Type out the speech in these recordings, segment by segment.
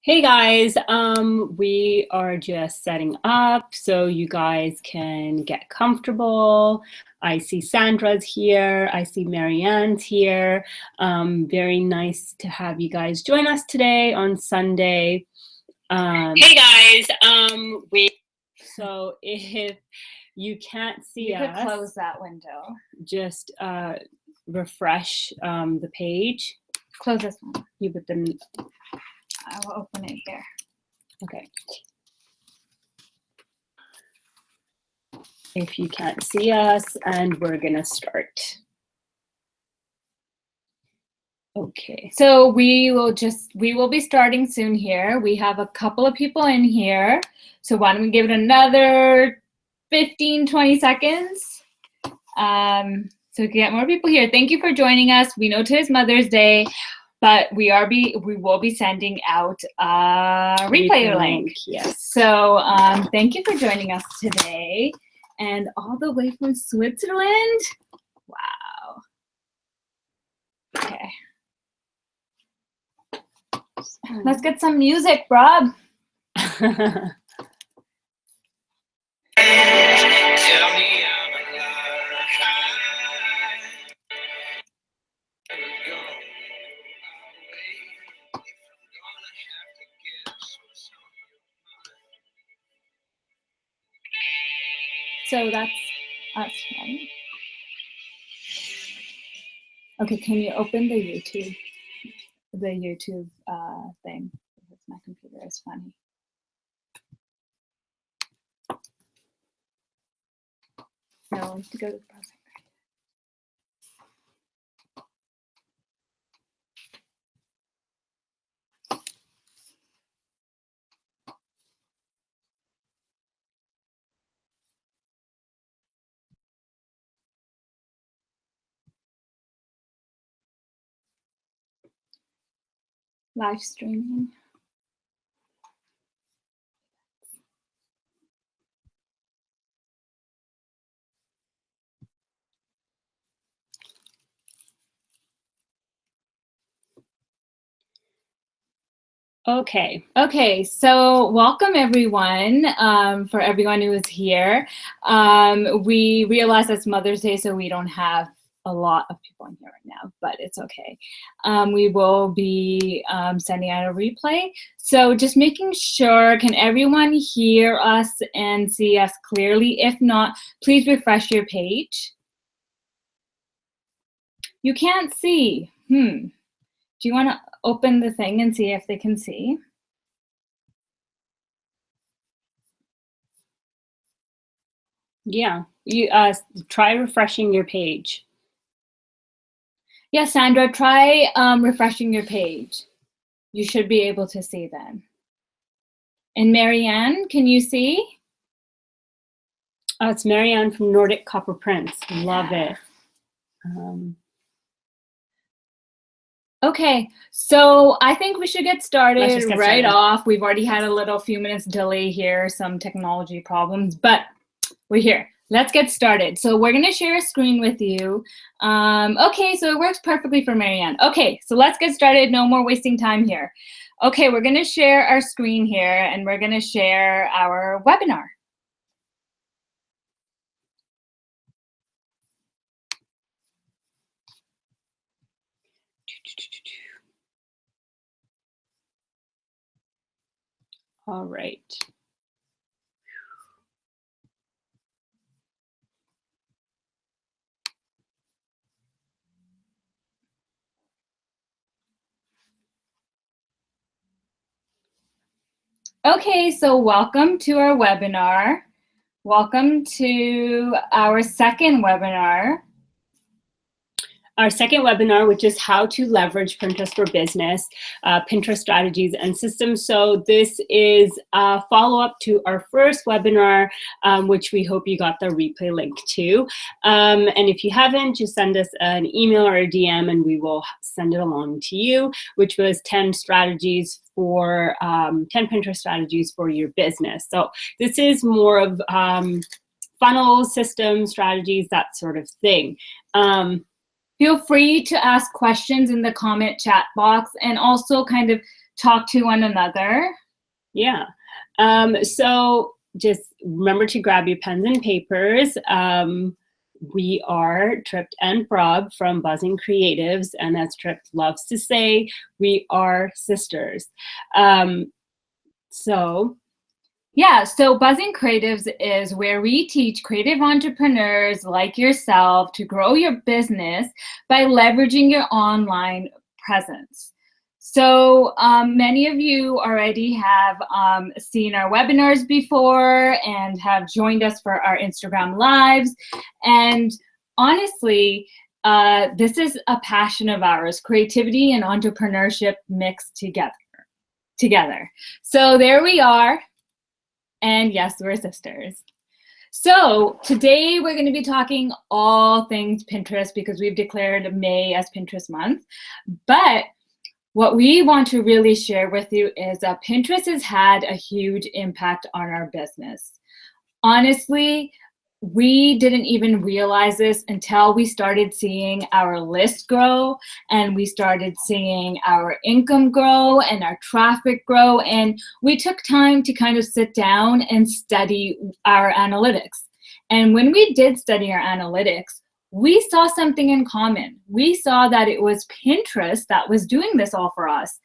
Hey guys, we are just setting up so you guys can get comfortable. I see Sandra's here. I see Marianne's here. Very nice to have you guys join us today on Sunday. Hey guys, so if you can't see us, you could close that window. Just refresh the page. Close this one. You put them. I will open it here. Okay. If you can't see us, and we're gonna start. Okay. So we will be starting soon here. We have a couple of people in here. So why don't we give it another 15, 20 seconds? So we can get more people here. Thank you for joining us. We know today's Mother's Day, but we will be sending out a replay link. Yes. So thank you for joining us today, and all the way from Switzerland. Wow. Okay. Let's get some music, Rob. So that's us, right? Okay, can you open the YouTube thing? Because my computer is funny. No, I have to go to the browser. Live streaming. Okay, so welcome everyone, for everyone who is here. We realize it's Mother's Day, so we don't have a lot of people in here right now, but it's okay. We will be sending out a replay. So just making sure, can everyone hear us and see us clearly? If not, please refresh your page. You can't see. Do you want to open the thing and see if they can see? Yeah, you try refreshing your page. Yeah, Sandra, try refreshing your page. You should be able to see then. And Marianne, can you see? It's Marianne from Nordic Copper Prints. Love it. Okay, so I think we should get started right off. We've already had a few minutes delay here, some technology problems, but we're here. Let's get started. So we're gonna share a screen with you. Okay, so it works perfectly for Marianne. Okay, so let's get started. No more wasting time here. Okay, we're gonna share our screen here and we're gonna share our webinar. All right. Okay, so welcome to our webinar. Welcome to our second webinar. Our second webinar, which is how to leverage Pinterest for business, Pinterest strategies and systems. So this is a follow-up to our first webinar, which we hope you got the replay link to. And if you haven't, just send us an email or a DM and we will send it along to you, which was 10 strategies for 10 Pinterest strategies for your business. So this is more of funnel system strategies, that sort of thing. Feel free to ask questions in the comment chat box and also kind of talk to one another. Yeah. So just remember to grab your pens and papers. We are Trip and Frog from Buzzing Creatives, and as Trip loves to say, we are sisters. So Buzzing Creatives is where we teach creative entrepreneurs like yourself to grow your business by leveraging your online presence. So many of you already have seen our webinars before and have joined us for our Instagram lives. And honestly, this is a passion of ours, creativity and entrepreneurship mixed together. So there we are. And yes, we're sisters. So today we're going to be talking all things Pinterest because we've declared May as Pinterest month. But what we want to really share with you is that Pinterest has had a huge impact on our business. Honestly, we didn't even realize this until we started seeing our list grow and we started seeing our income grow and our traffic grow. And we took time to kind of sit down and study our analytics. And when we did study our analytics, we saw something in common. We saw that it was Pinterest that was doing this all for us.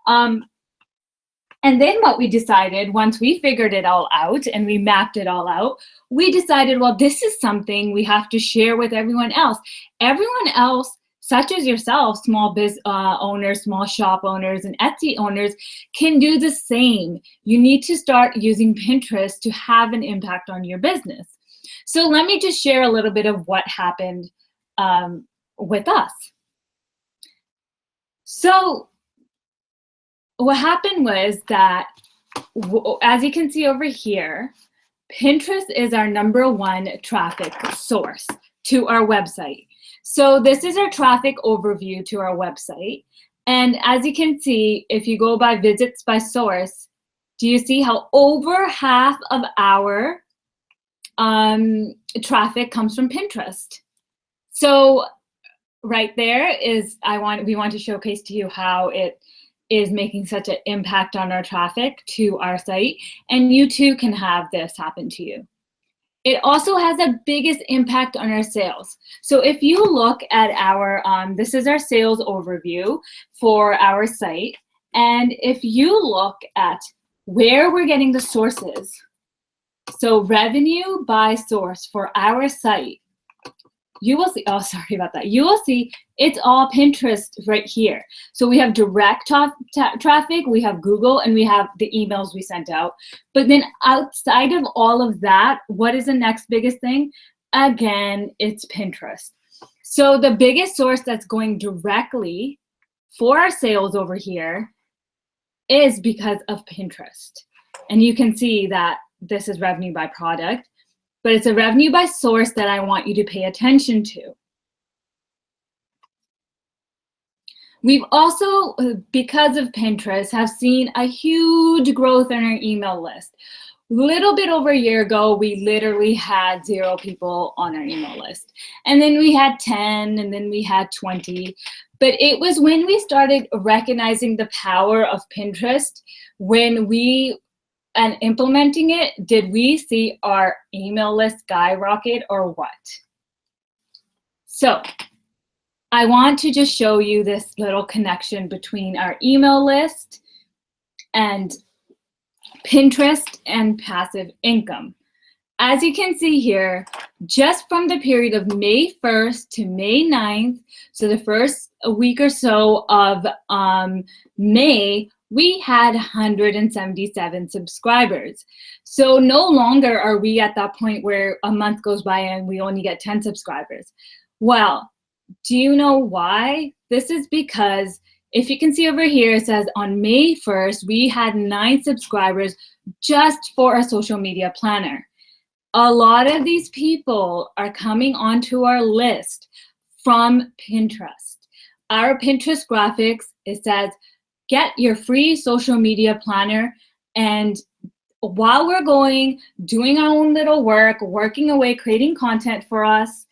And then what we decided, once we figured it all out and we mapped it all out, we decided, well, this is something we have to share with everyone else. Everyone else, such as yourself, small business owners, small shop owners, and Etsy owners, can do the same. You need to start using Pinterest to have an impact on your business. So let me just share a little bit of what happened with us. So what happened was that, as you can see over here, Pinterest is our #1 traffic source to our website. So this is our traffic overview to our website. And as you can see, if you go by visits by source, do you see how over half of our traffic comes from Pinterest? So right there is, we want to showcase to you how it is making such an impact on our traffic to our site, and you too can have this happen to you. It also has the biggest impact on our sales. So if you look at our, this is our sales overview for our site, and if you look at where we're getting the sources, so revenue by source for our site, you will see, oh, sorry about that. You will see it's all Pinterest right here. So we have direct traffic, we have Google, and we have the emails we sent out. But then outside of all of that, what is the next biggest thing? Again, it's Pinterest. So the biggest source that's going directly for our sales over here is because of Pinterest. And you can see that this is revenue by product, but it's a revenue by source that I want you to pay attention to. We've also, because of Pinterest, have seen a huge growth in our email list. Little bit over a year ago, we literally had 0 people on our email list. And then we had 10, and then we had 20. But it was when we started recognizing the power of Pinterest, and implementing it, did we see our email list skyrocket or what? So I want to just show you this little connection between our email list and Pinterest and passive income. As you can see here, just from the period of May 1st to May 9th, so the first week or so of May, we had 177 subscribers. So no longer are we at that point where a month goes by and we only get 10 subscribers. Well, do you know why? This is because if you can see over here, it says on May 1st, we had 9 subscribers just for our social media planner. A lot of these people are coming onto our list from Pinterest. Our Pinterest graphics, it says, get your free social media planner. And while we're doing our own little work, working away, creating content for us,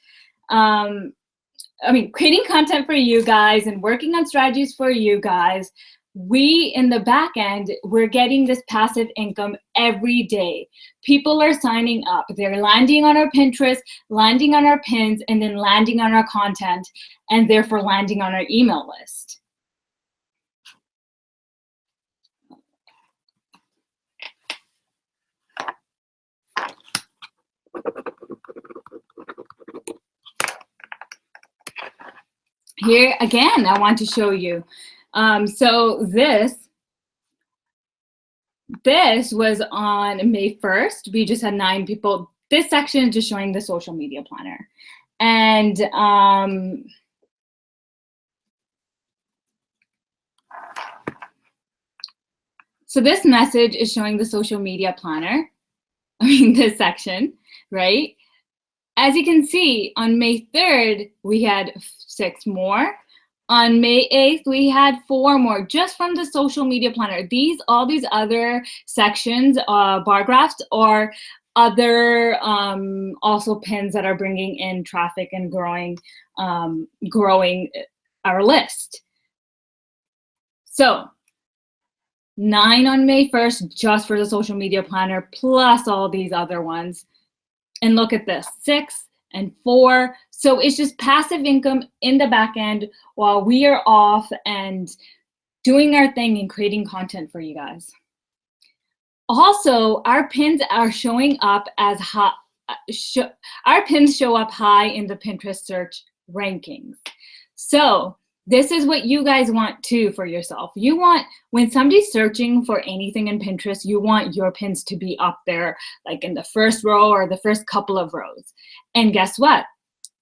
creating content for you guys and working on strategies for you guys, we in the back end, we're getting this passive income every day. People are signing up. They're landing on our Pinterest, landing on our pins, and then landing on our content, and therefore landing on our email list. Here again, I want to show you. So this was on May 1st. We just had 9 people. This section is just showing the social media planner. And so this message is showing the social media planner. I mean, this section, right? As you can see, on May 3rd, we had 6 more. On May 8th, we had 4 more just from the social media planner. All these other sections, bar graphs, or other also pins that are bringing in traffic and growing our list. So 9 on May 1st, just for the social media planner, plus all these other ones. And look at this, 6 and 4. So it's just passive income in the back end while we are off and doing our thing and creating content for you guys. Also, our pins are showing up as high. Our pins show up high in the Pinterest search rankings. So this is what you guys want too for yourself. You want, when somebody's searching for anything in Pinterest, you want your pins to be up there, like in the first row or the first couple of rows. And guess what?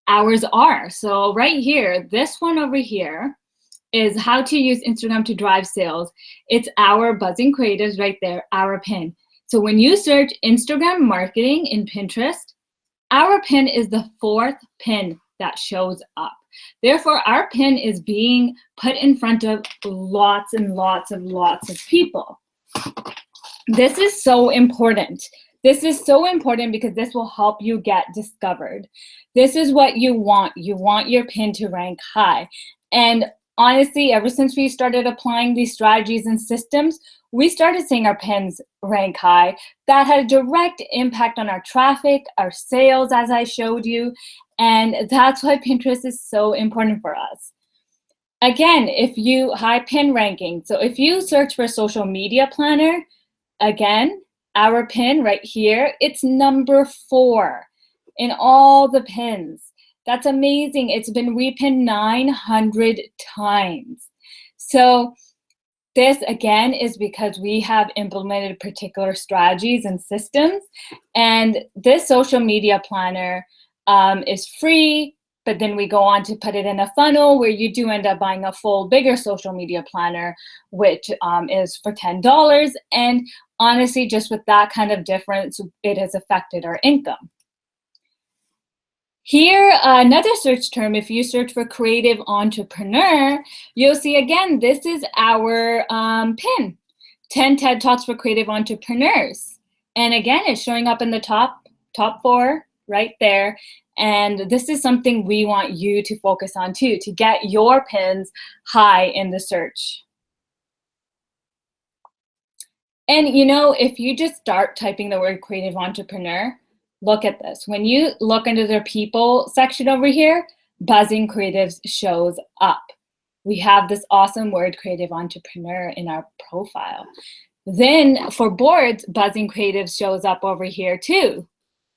Ours are. So right here, this one over here is how to use Instagram to drive sales. It's our Buzzing Creatives right there, our pin. So when you search Instagram marketing in Pinterest, our pin is the 4th pin that shows up. Therefore, our pin is being put in front of lots and lots of people. This is so important. This is so important because this will help you get discovered. This is what you want. You want your pin to rank high. And honestly, ever since we started applying these strategies and systems, we started seeing our pins rank high. That had a direct impact on our traffic, our sales, as I showed you. And that's why Pinterest is so important for us. Again, high pin ranking. So if you search for social media planner, again, our pin right here, it's number 4 in all the pins. That's amazing. It's been repinned 900 times. So this, again, is because we have implemented particular strategies and systems. And this social media planner is free, but then we go on to put it in a funnel where you do end up buying a full, bigger social media planner, which is for $10. And honestly, just with that kind of difference, it has affected our income. Here, another search term, if you search for creative entrepreneur, you'll see again, this is our pin, 10 TED Talks for creative entrepreneurs. And again, it's showing up in the top 4 right there. And this is something we want you to focus on too, to get your pins high in the search. And you know, if you just start typing the word creative entrepreneur, look at this. When you look into the people section over here, Buzzing Creatives shows up. We have this awesome word creative entrepreneur in our profile. Then for boards, Buzzing Creatives shows up over here too.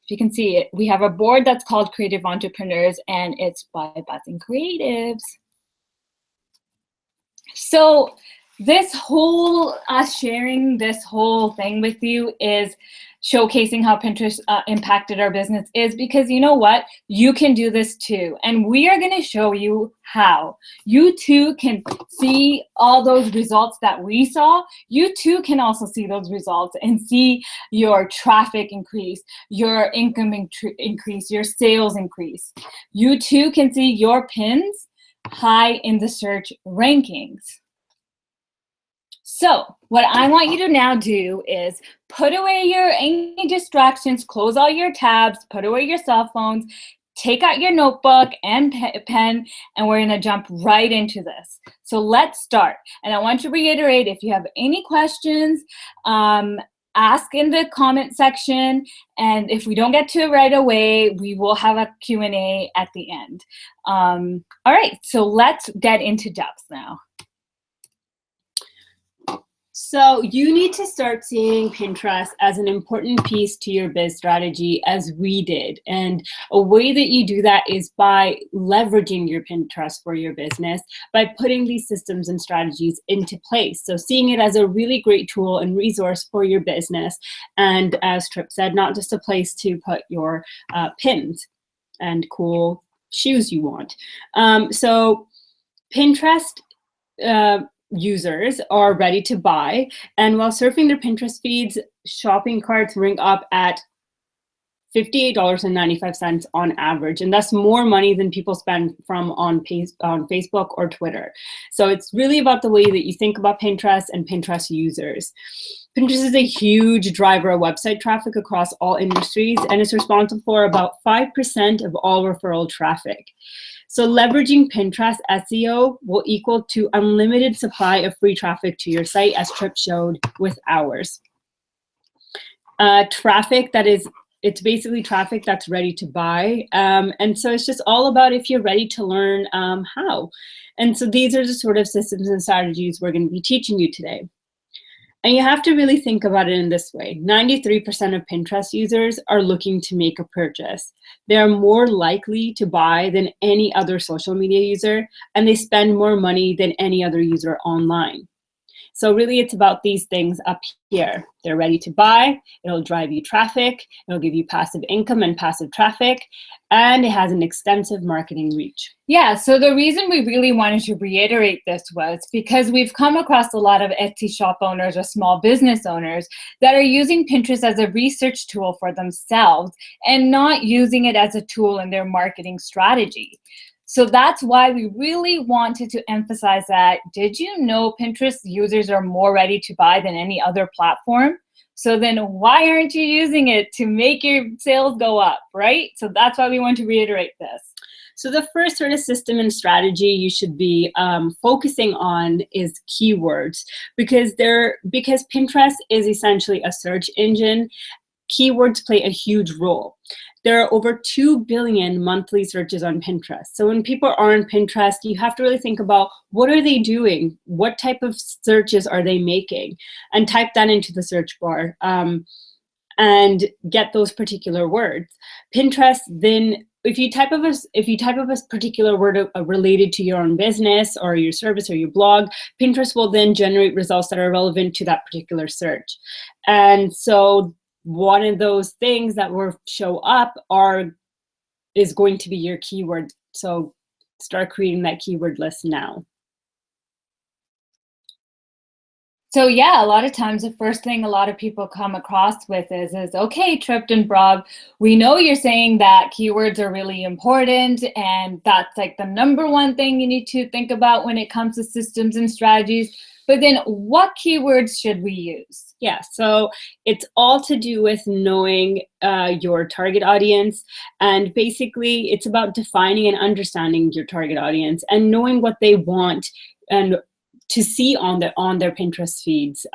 If you can see it, we have a board that's called Creative Entrepreneurs, and it's by Buzzing Creatives. So this whole, us sharing this whole thing with you is showcasing how Pinterest impacted our business, is because you know what? You can do this too. And we are going to show you how. You too can see all those results that we saw. You too can also see those results and see your traffic increase, your income increase, your sales increase. You too can see your pins high in the search rankings. So what I want you to now do is put away any distractions, close all your tabs, put away your cell phones, take out your notebook and pen, and we're going to jump right into this. So let's start. And I want to reiterate, if you have any questions, ask in the comment section, and if we don't get to it right away, we will have a Q&A at the end. All right, so let's get into depth now. So you need to start seeing Pinterest as an important piece to your biz strategy, as we did. And a way that you do that is by leveraging your Pinterest for your business, by putting these systems and strategies into place. So seeing it as a really great tool and resource for your business. And as Trip said, not just a place to put your pins and cool shoes you want. So Pinterest users are ready to buy, and while surfing their Pinterest feeds, shopping carts ring up at $58.95 on average, and that's more money than people spend on Facebook or Twitter. So it's really about the way that you think about Pinterest and Pinterest users. Pinterest is a huge driver of website traffic across all industries, and it's responsible for about 5% of all referral traffic. So leveraging Pinterest SEO will equal to unlimited supply of free traffic to your site, as Trip showed with ours. Traffic that is, it's basically traffic that's ready to buy. And so it's just all about if you're ready to learn how. And so these are the sort of systems and strategies we're going to be teaching you today. And you have to really think about it in this way. 93% of Pinterest users are looking to make a purchase. They are more likely to buy than any other social media user, and they spend more money than any other user online. So really it's about these things up here. They're ready to buy, it'll drive you traffic, it'll give you passive income and passive traffic, and it has an extensive marketing reach. Yeah, so the reason we really wanted to reiterate this was because we've come across a lot of Etsy shop owners or small business owners that are using Pinterest as a research tool for themselves and not using it as a tool in their marketing strategy. So that's why we really wanted to emphasize that. Did you know Pinterest users are more ready to buy than any other platform? So then why aren't you using it to make your sales go up, right? So that's why we want to reiterate this. So the first sort of system and strategy you should be focusing on is keywords, because Pinterest is essentially a search engine. Keywords play a huge role. There are over 2 billion monthly searches on Pinterest. So when people are on Pinterest, you have to really think about what are they doing? What type of searches are they making? And type that into the search bar and get those particular words. Pinterest then, if you type of a particular word related to your own business or your service or your blog, Pinterest will then generate results that are relevant to that particular search. And so one of those things that will show up is going to be your keyword. So start creating that keyword list now. So yeah, a lot of times the first thing a lot of people come across with is okay, Trip and Rob, we know you're saying that keywords are really important and that's like the #1 thing you need to think about when it comes to systems and strategies. But then what keywords should we use? Yeah, so it's all to do with knowing your target audience. And basically, it's about defining and understanding your target audience and knowing what they want and to see on their Pinterest feeds.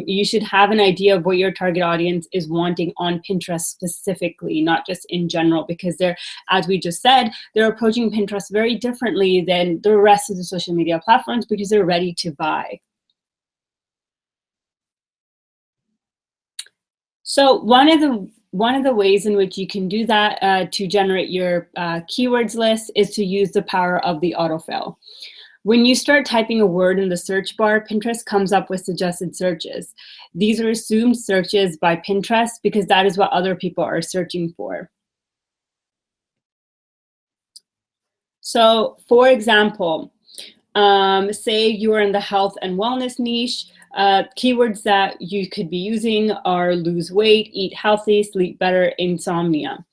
You should have an idea of what your target audience is wanting on Pinterest specifically, not just in general, because they're, as we just said, they're approaching Pinterest very differently than the rest of the social media platforms because they're ready to buy. So one of the ways in which you can do that to generate your keywords list is to use the power of the autofill. When you start typing a word in the search bar, Pinterest comes up with suggested searches. These are assumed searches by Pinterest because that is what other people are searching for. So for example, say you are in the health and wellness niche, keywords that you could be using are lose weight, eat healthy, sleep better, insomnia.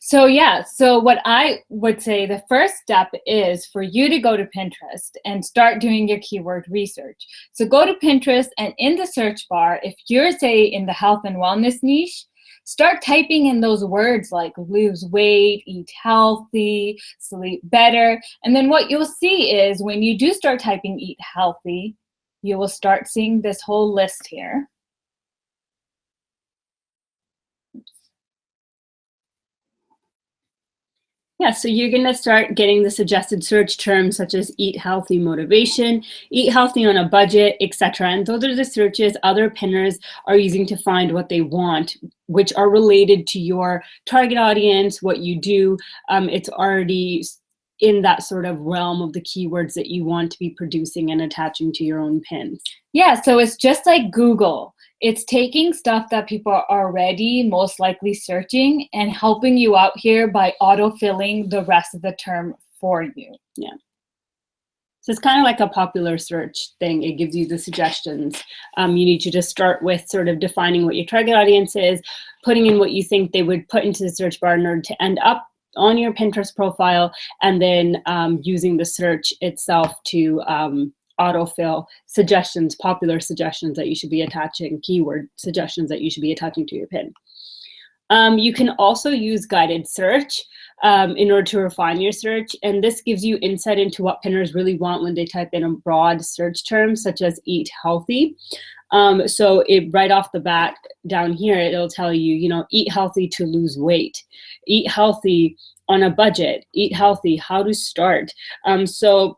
So yeah, so what I would say the first step is for you to go to Pinterest and start doing your keyword research. So go to Pinterest and in the search bar, if you're say in the health and wellness niche, Start typing in those words like lose weight, eat healthy, sleep better. And then what you'll see is when you do start typing eat healthy, you will start seeing this whole list here. Yeah, so you're going to start getting the suggested search terms such as eat healthy motivation, eat healthy on a budget, etc. And those are the searches other pinners are using to find what they want, which are related to your target audience, what you do. It's already in that sort of realm of the keywords that you want to be producing and attaching to your own pins. Yeah, so it's just like Google. It's taking stuff that people are already most likely searching and helping you out here by autofilling the rest of the term for you. Yeah. So it's kind of like a popular search thing. It gives you the suggestions. You need to just start with sort of defining what your target audience is, putting in what you think they would put into the search bar in order to end up on your Pinterest profile, and then using the search itself to autofill suggestions, popular suggestions that you should be attaching, keyword suggestions that you should be attaching to your pin. You can also use guided search in order to refine your search, and this gives you insight into what pinners really want when they type in a broad search term such as eat healthy. So right off the bat down here, it'll tell you, you know, eat healthy to lose weight, eat healthy on a budget, eat healthy, how to start. So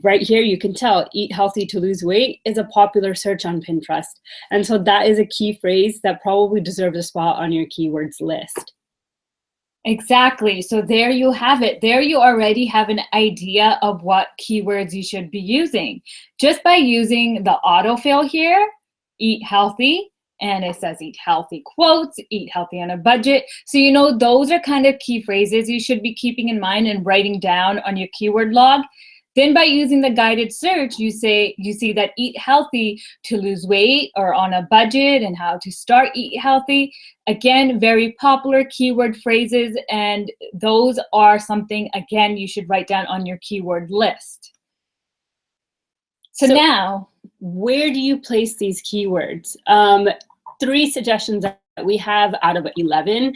right here, you can tell eat healthy to lose weight is a popular search on Pinterest. And so that is a key phrase that probably deserves a spot on your keywords list. Exactly. So there you have it. There you already have an idea of what keywords you should be using. Just by using the autofill here, eat healthy, and it says eat healthy quotes, eat healthy on a budget. So you know those are kind of key phrases you should be keeping in mind and writing down on your keyword log. Then by using the guided search, you see that eat healthy to lose weight or on a budget and how to start eat healthy. Again, very popular keyword phrases, and those are something, again, you should write down on your keyword list. So now, where do you place these keywords? 3 suggestions that we have out of 11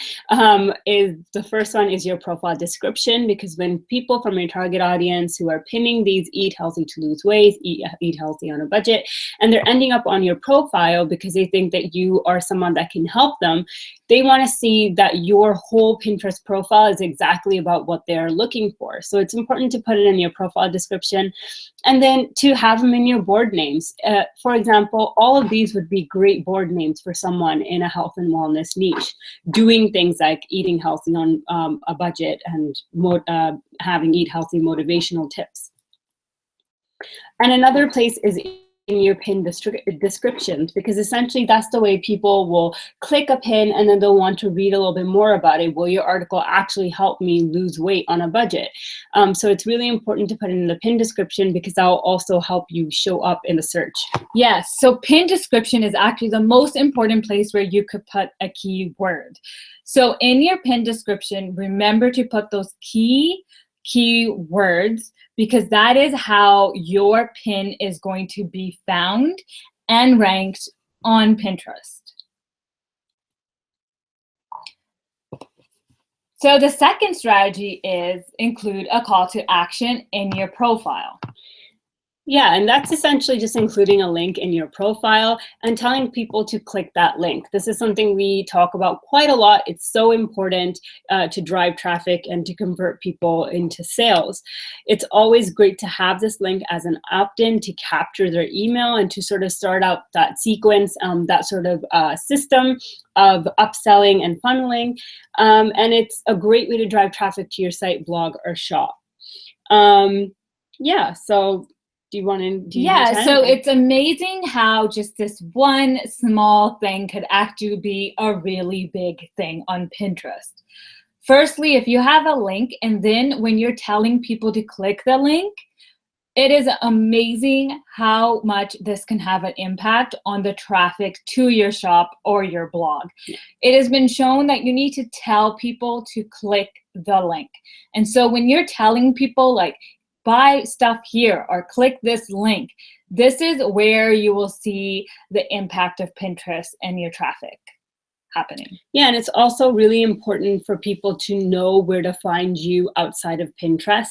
is the first one is your profile description, because when people from your target audience who are pinning these eat healthy to lose weight, eat healthy on a budget, and they're ending up on your profile because they think that you are someone that can help them, they want to see that your whole Pinterest profile is exactly about what they're looking for. So it's important to put it in your profile description, and then to have them in your board names. For example, all of these would be great board names for someone in a health and wellness niche, doing things like eating healthy on a budget and having eat healthy motivational tips. And another place is in your pin descriptions, because essentially that's the way people will click a pin and then they'll want to read a little bit more about it. Will your article actually help me lose weight on a budget? So it's really important to put it in the pin description, because that will also help you show up in the search. Yes, so pin description is actually the most important place where you could put a keyword. So in your pin description, remember to put those keywords, because that is how your pin is going to be found and ranked on Pinterest. So the second strategy is include a call to action in your profile. Yeah, and that's essentially just including a link in your profile and telling people to click that link. This is something we talk about quite a lot. It's so important to drive traffic and to convert people into sales. It's always great to have this link as an opt-in to capture their email and to sort of start out that sequence, that sort of system of upselling and funneling. And it's a great way to drive traffic to your site, blog, or shop. Yeah, so do you want to? Yeah, so it's amazing how just this one small thing could actually be a really big thing on Pinterest. Firstly, if you have a link, and then when you're telling people to click the link, it is amazing how much this can have an impact on the traffic to your shop or your blog. It has been shown that you need to tell people to click the link. And so when you're telling people, like, buy stuff here or click this link, this is where you will see the impact of Pinterest and your traffic. happening. Yeah, and it's also really important for people to know where to find you outside of Pinterest.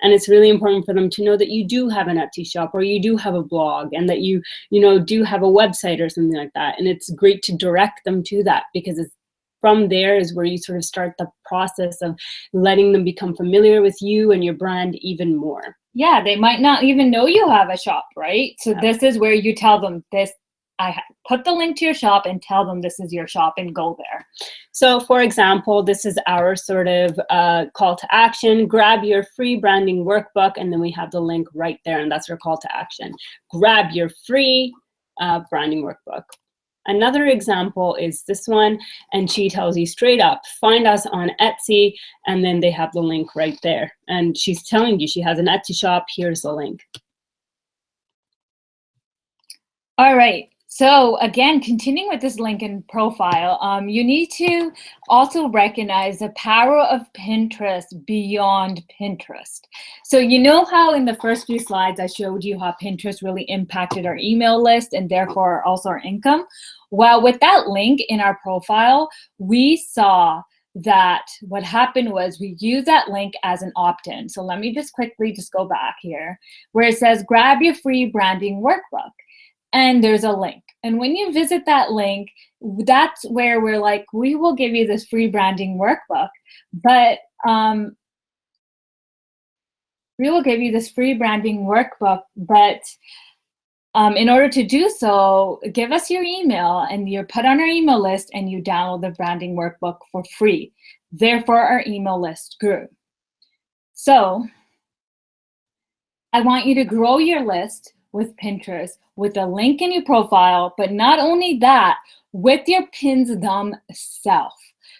And it's really important for them to know that you do have an Etsy shop, or you do have a blog, and that you do have a website or something like that. And it's great to direct them to that, because it's from there is where you sort of start the process of letting them become familiar with you and your brand even more. Yeah, they might not even know you have a shop, right? So this is where you tell them this. Put the link to your shop and tell them this is your shop and go there. So for example, this is our sort of call to action. Grab your free branding workbook, and then we have the link right there, and that's our call to action. Grab your free branding workbook. Another example is this one, and she tells you straight up, find us on Etsy, and then they have the link right there. And she's telling you she has an Etsy shop, here's the link. All right. So again, continuing with this LinkedIn profile, you need to also recognize the power of Pinterest beyond Pinterest. So you know how in the first few slides I showed you how Pinterest really impacted our email list and therefore also our income? Well, with that link in our profile, we saw that what happened was we used that link as an opt-in. So let me just quickly go back here where it says grab your free branding workbook. And there's a link. And when you visit that link, that's where we're like, we will give you this free branding workbook, but in order to do so, give us your email and you're put on our email list and you download the branding workbook for free. Therefore, our email list grew. So I want you to grow your list with Pinterest with a link in your profile, but not only that, with your pins themselves.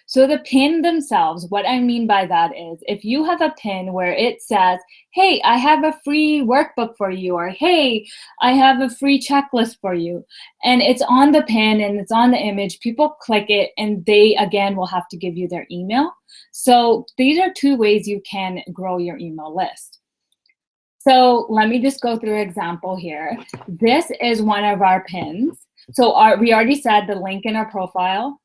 So the pin themselves, what I mean by that is if you have a pin where it says, hey, I have a free workbook for you, or hey, I have a free checklist for you, and it's on the pin and it's on the image, people click it and they again will have to give you their email. So these are two ways you can grow your email list. So let me just go through an example here. This is one of our pins. So we already said the link in our profile,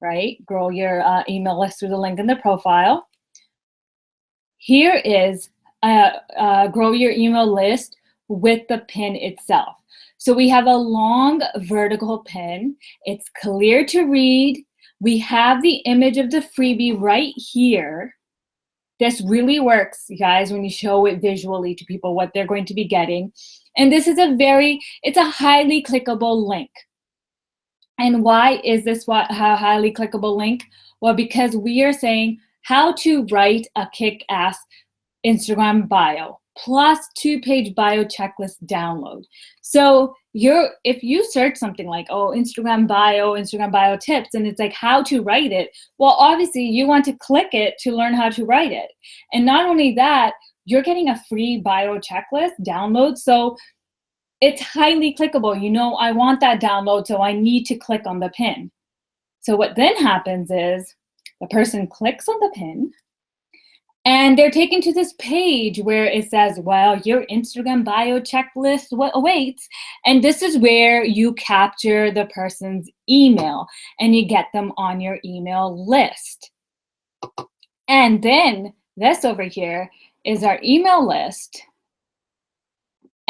right? Grow your email list through the link in the profile. Here is grow your email list with the pin itself. So we have a long vertical pin. It's clear to read. We have the image of the freebie right here. This really works, you guys, when you show it visually to people what they're going to be getting. And this is it's a highly clickable link. And why is this a highly clickable link? Well, because we are saying how to write a kick-ass Instagram bio plus 2-page bio checklist download. So if you search something like, oh, Instagram bio tips, and it's like how to write it, well, obviously you want to click it to learn how to write it. And not only that, you're getting a free bio checklist download. So it's highly clickable. I want that download, so I need to click on the pin. So what then happens is the person clicks on the pin, and they're taken to this page where it says, well, your Instagram bio checklist awaits. And this is where you capture the person's email and you get them on your email list. And then this over here is our email list.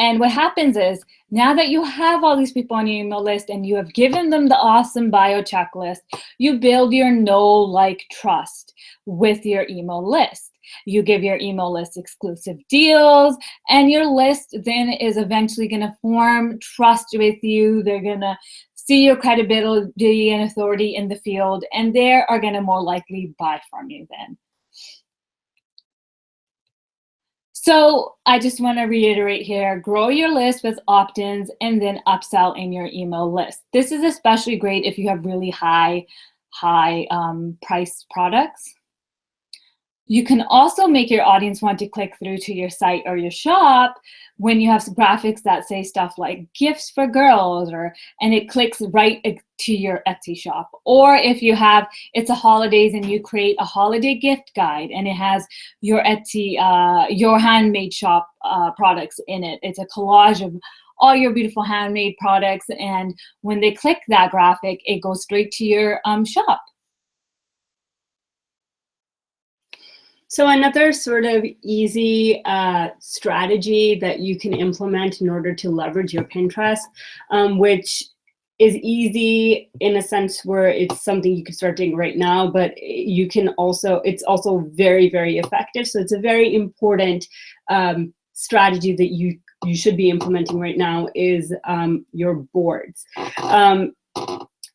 And what happens is now that you have all these people on your email list and you have given them the awesome bio checklist, you build your know, like, trust with your email list. You give your email list exclusive deals, and your list then is eventually going to form trust with you. They're going to see your credibility and authority in the field, and they are going to more likely buy from you then. So I just want to reiterate here, grow your list with opt-ins and then upsell in your email list. This is especially great if you have really high priced products. You can also make your audience want to click through to your site or your shop when you have graphics that say stuff like gifts for girls, and it clicks right to your Etsy shop. Or if you have, it's a holidays and you create a holiday gift guide and it has your Etsy, your handmade shop products in it. It's a collage of all your beautiful handmade products. And when they click that graphic, it goes straight to your shop. So another sort of easy strategy that you can implement in order to leverage your Pinterest, which is easy in a sense where it's something you can start doing right now, but you can also, it's also very, very effective. So it's a very important strategy that you should be implementing right now is your boards.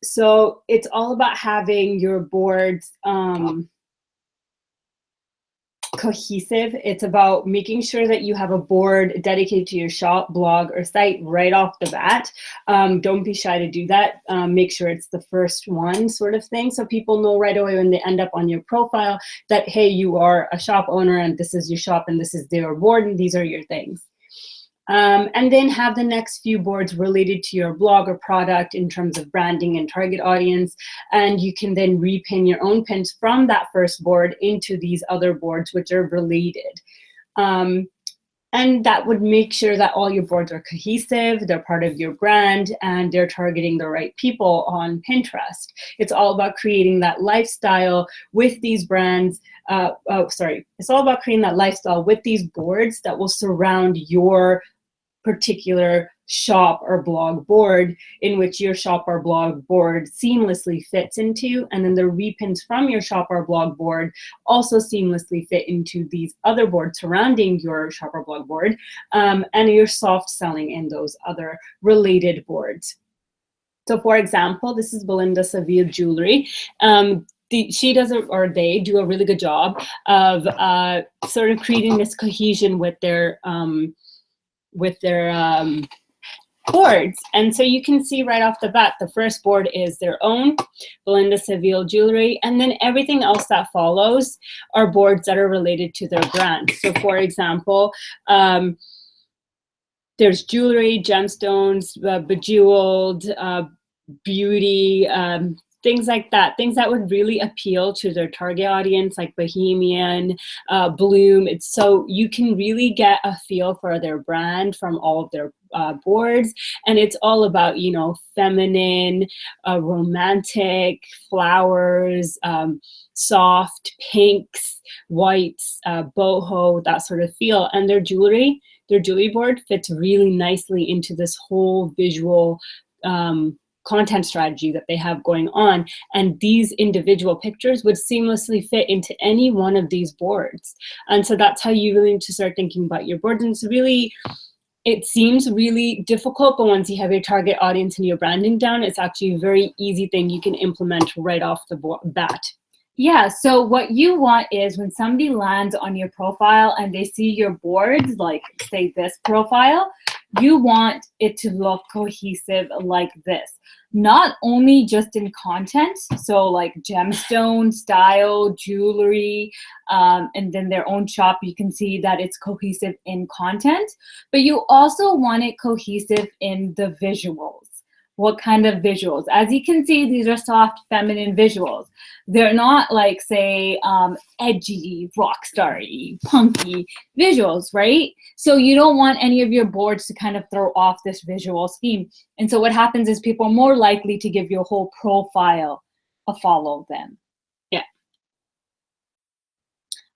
So it's all about having your boards cohesive. It's about making sure that you have a board dedicated to your shop, blog, or site right off the bat. Don't be shy to do that. Make sure it's the first one sort of thing, so people know right away when they end up on your profile that, hey, you are a shop owner and this is your shop and this is their board and these are your things. And then have the next few boards related to your blog or product in terms of branding and target audience. And you can then repin your own pins from that first board into these other boards, which are related. And that would make sure that all your boards are cohesive, they're part of your brand, and they're targeting the right people on Pinterest. It's all about creating that lifestyle with these brands. It's all about creating that lifestyle with these boards that will surround your particular shop or blog board, in which your shop or blog board seamlessly fits into, and then the repins from your shop or blog board also seamlessly fit into these other boards surrounding your shop or blog board, and you're soft selling in those other related boards. So for example, this is Belinda Seville Jewelry. She does, or they do a really good job of sort of creating this cohesion with their boards. And so you can see right off the bat, the first board is their own, Belinda Seville Jewelry, and then everything else that follows are boards that are related to their brand. So for example, there's jewelry, gemstones, bejeweled, beauty, things like that, things that would really appeal to their target audience, like Bohemian, Bloom. It's so you can really get a feel for their brand from all of their boards. And it's all about, you know, feminine, romantic, flowers, soft pinks, whites, boho, that sort of feel. And their jewelry board fits really nicely into this whole visual content strategy that they have going on, and these individual pictures would seamlessly fit into any one of these boards. And so that's how you really need to start thinking about your boards. And it's really, it seems really difficult, but once you have your target audience and your branding down, it's actually a very easy thing you can implement right off the bat. Yeah, so what you want is when somebody lands on your profile and they see your boards, like say this profile, you want it to look cohesive like this. Not only just in content, so like gemstone, style, jewelry, and then their own shop, you can see that it's cohesive in content, but you also want it cohesive in the visuals. What kind of visuals? As you can see, these are soft, feminine visuals. They're not like, say, edgy, rock star-y, punky visuals, right? So you don't want any of your boards to kind of throw off this visual scheme. And so what happens is people are more likely to give your whole profile a follow then. Yeah.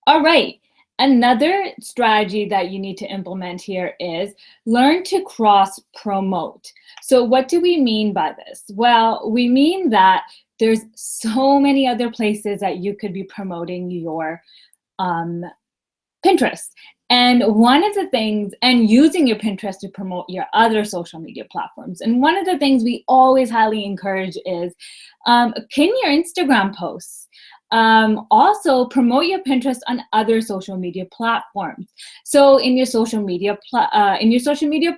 All right. Another strategy that you need to implement here is learn to cross-promote. So what do we mean by this? Well, we mean that there's so many other places that you could be promoting your Pinterest. And one of the things, and using your Pinterest to promote your other social media platforms. And one of the things we always highly encourage is pin your Instagram posts. Also promote your Pinterest on other social media platforms. So in your social media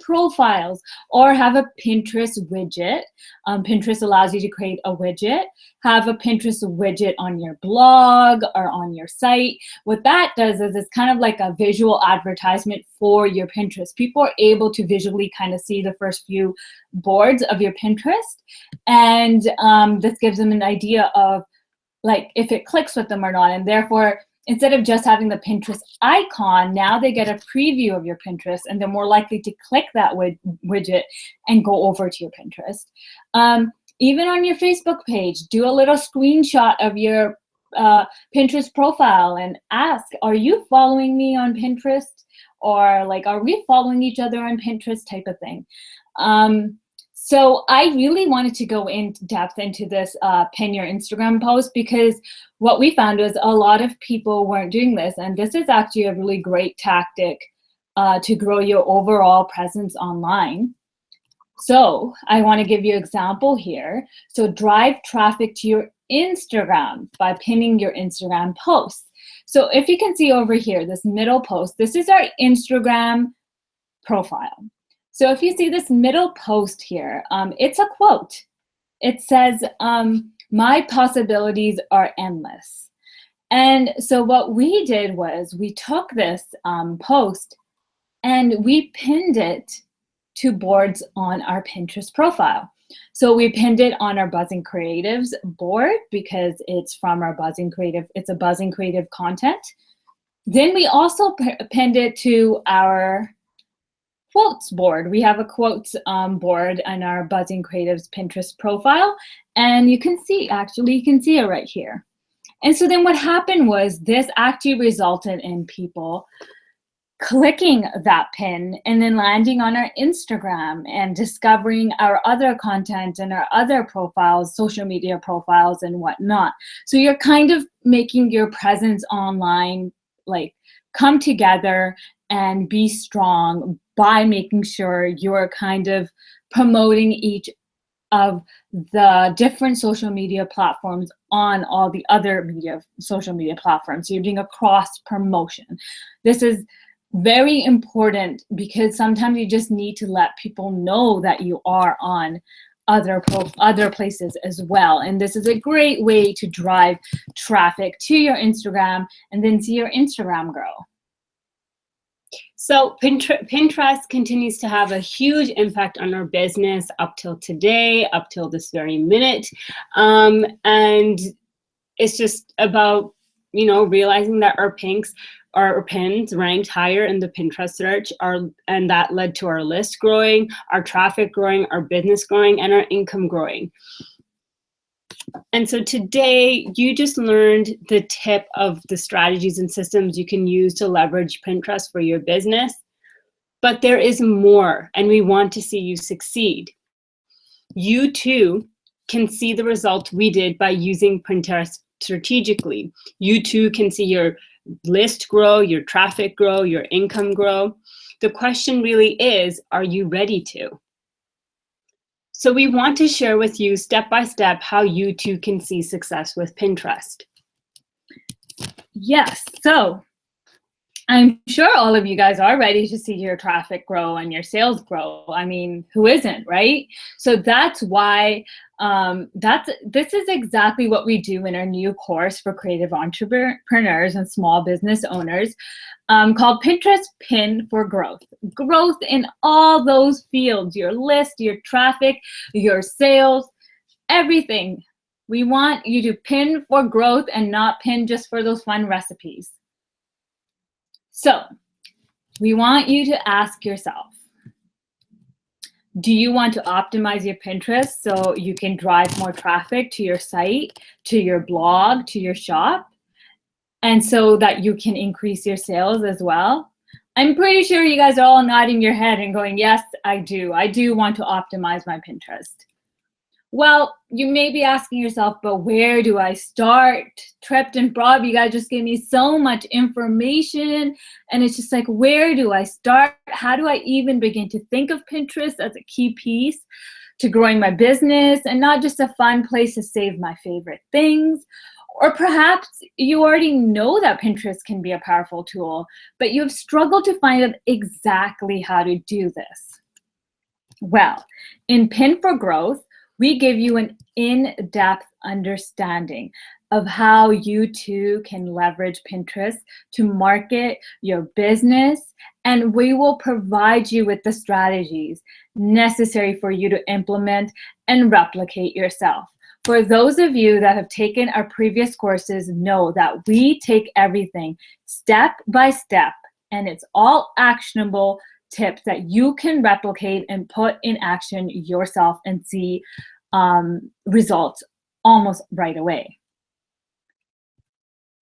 profiles, or have a Pinterest widget. Pinterest allows you to create a widget. Have a Pinterest widget on your blog or on your site. What that does is it's kind of like a visual advertisement for your Pinterest. People are able to visually kind of see the first few boards of your Pinterest, and this gives them an idea of like if it clicks with them or not, and therefore instead of just having the Pinterest icon, now they get a preview of your Pinterest, and they're more likely to click that widget and go over to your Pinterest. Even on your Facebook page, do a little screenshot of your Pinterest profile and ask, are you following me on Pinterest? Or like, are we following each other on Pinterest, type of thing. So I really wanted to go in depth into this pin your Instagram post, because what we found was a lot of people weren't doing this. And this is actually a really great tactic to grow your overall presence online. So I want to give you an example here. So drive traffic to your Instagram by pinning your Instagram posts. So if you can see over here, this middle post, this is our Instagram profile. So if you see this middle post here, it's a quote. It says, my possibilities are endless. And so what we did was we took this post and we pinned it to boards on our Pinterest profile. So we pinned it on our Buzzing Creatives board because it's from our Buzzing Creative, it's a Buzzing Creative content. Then we also pinned it to our quotes board. We have a quotes board on our Buzzing Creatives Pinterest profile, and you can see, actually you can see it right here. And so then what happened was this actually resulted in people clicking that pin and then landing on our Instagram and discovering our other content and our other profiles, social media profiles and whatnot. So you're kind of making your presence online like come together and be strong by making sure you're kind of promoting each of the different social media platforms on all the other social media platforms. So you're doing a cross promotion. This is very important because sometimes you just need to let people know that you are on other places as well. And this is a great way to drive traffic to your Instagram and then see your Instagram grow. So Pinterest continues to have a huge impact on our business up till today, up till this very minute. And it's just about, realizing that our pins ranked higher in the Pinterest search, and that led to our list growing, our traffic growing, our business growing, and our income growing. And so today, you just learned the tip of the strategies and systems you can use to leverage Pinterest for your business. But there is more, and we want to see you succeed. You too can see the results we did by using Pinterest strategically. You too can see your list grow, your traffic grow, your income grow. The question really is, are you ready to? So we want to share with you step by step how you too can see success with Pinterest. Yes, so I'm sure all of you guys are ready to see your traffic grow and your sales grow. I mean, who isn't, right? So that's why this is exactly what we do in our new course for creative entrepreneurs and small business owners called Pinterest Pin for Growth. Growth in all those fields, your list, your traffic, your sales, everything. We want you to pin for growth and not pin just for those fun recipes. So we want you to ask yourself, do you want to optimize your Pinterest so you can drive more traffic to your site, to your blog, to your shop, and so that you can increase your sales as well? I'm pretty sure you guys are all nodding your head and going, yes, I do. I do want to optimize my Pinterest. Well, you may be asking yourself, but where do I start? Tripped and Bob, you guys just gave me so much information. And it's just like, where do I start? How do I even begin to think of Pinterest as a key piece to growing my business and not just a fun place to save my favorite things? Or perhaps you already know that Pinterest can be a powerful tool, but you've struggled to find out exactly how to do this. Well, in Pin for Growth, we give you an in-depth understanding of how you too can leverage Pinterest to market your business, and we will provide you with the strategies necessary for you to implement and replicate yourself For those of you that have taken our previous courses, know that we take everything step by step, and it's all actionable tips that you can replicate and put in action yourself and see results almost right away.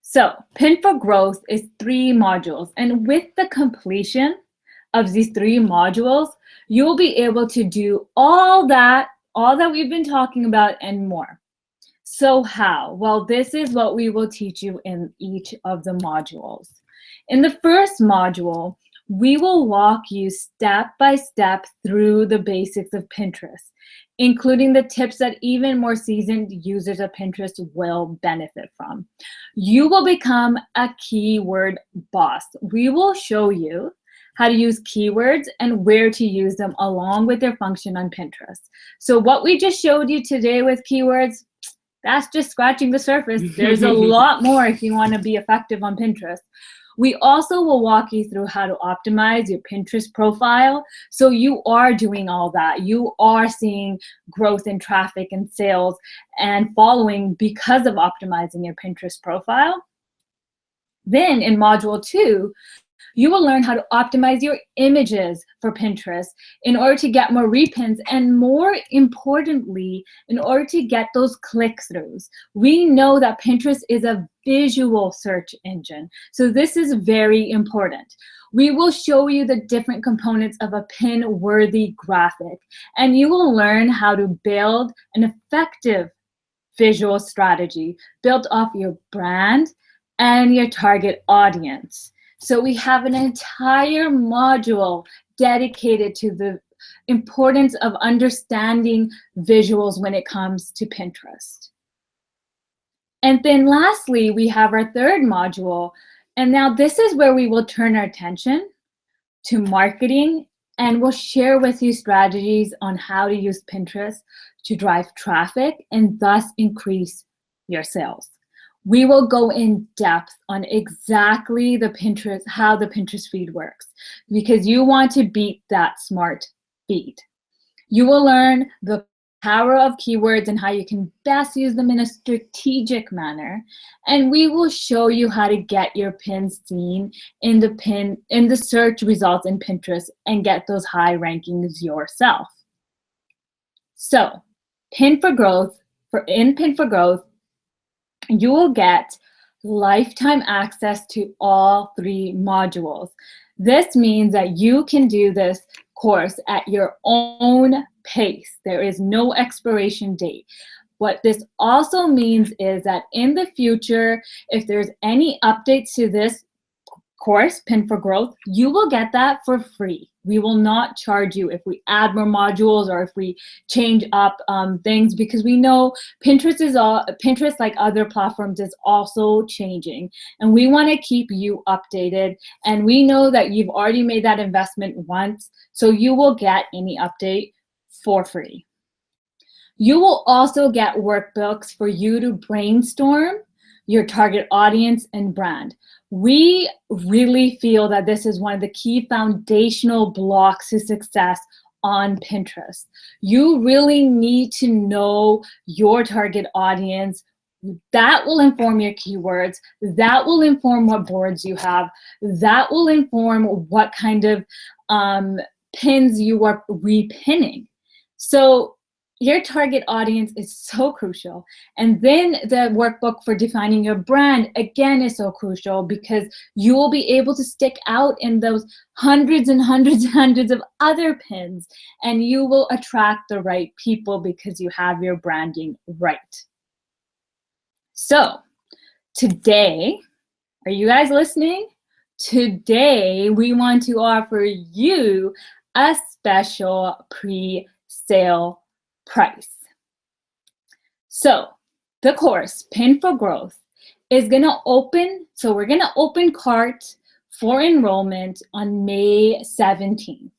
So Pin for Growth is 3 modules, and with the completion of these 3 modules, you'll be able to do all that we've been talking about and more. So how? Well, this is what we will teach you in each of the modules. In the first module, we will walk you step by step through the basics of Pinterest, including the tips that even more seasoned users of Pinterest will benefit from. You will become a keyword boss. We will show you how to use keywords and where to use them along with their function on Pinterest. So what we just showed you today with keywords, that's just scratching the surface. There's a lot more if you want to be effective on Pinterest. We also will walk you through how to optimize your Pinterest profile. So you are doing all that. You are seeing growth in traffic and sales and following because of optimizing your Pinterest profile. Then in module 2, you will learn how to optimize your images for Pinterest in order to get more repins, and more importantly, in order to get those click-throughs. We know that Pinterest is a visual search engine, so this is very important. We will show you the different components of a pin-worthy graphic, and you will learn how to build an effective visual strategy built off your brand and your target audience. So we have an entire module dedicated to the importance of understanding visuals when it comes to Pinterest. And then lastly, we have our third module. And now this is where we will turn our attention to marketing, and we'll share with you strategies on how to use Pinterest to drive traffic and thus increase your sales. We will go in depth on exactly how the Pinterest feed works, because you want to beat that smart feed. You will learn the power of keywords and how you can best use them in a strategic manner. And we will show you how to get your pins seen in the search results in Pinterest and get those high rankings yourself. So, in Pin for Growth, you will get lifetime access to all 3 modules. This means that you can do this course at your own pace. There is no expiration date. What this also means is that in the future, if there's any updates to this course, Pin for Growth, you will get that for free. We will not charge you if we add more modules or if we change up things, because we know Pinterest, like other platforms, is also changing, and we want to keep you updated. And we know that you've already made that investment once, so you will get any update for free. You will also get workbooks for you to brainstorm your target audience and brand. We really feel that this is one of the key foundational blocks to success on Pinterest. You really need to know your target audience. That will inform your keywords. That will inform what boards you have. That will inform what kind of pins you are repinning. So your target audience is so crucial. And then the workbook for defining your brand, again, is so crucial, because you will be able to stick out in those hundreds and hundreds and hundreds of other pins, and you will attract the right people because you have your branding right. So today, are you guys listening? Today, we want to offer you a special pre-sale price. So the course Pin for Growth is going to open, so we're going to open cart for enrollment on May 17th.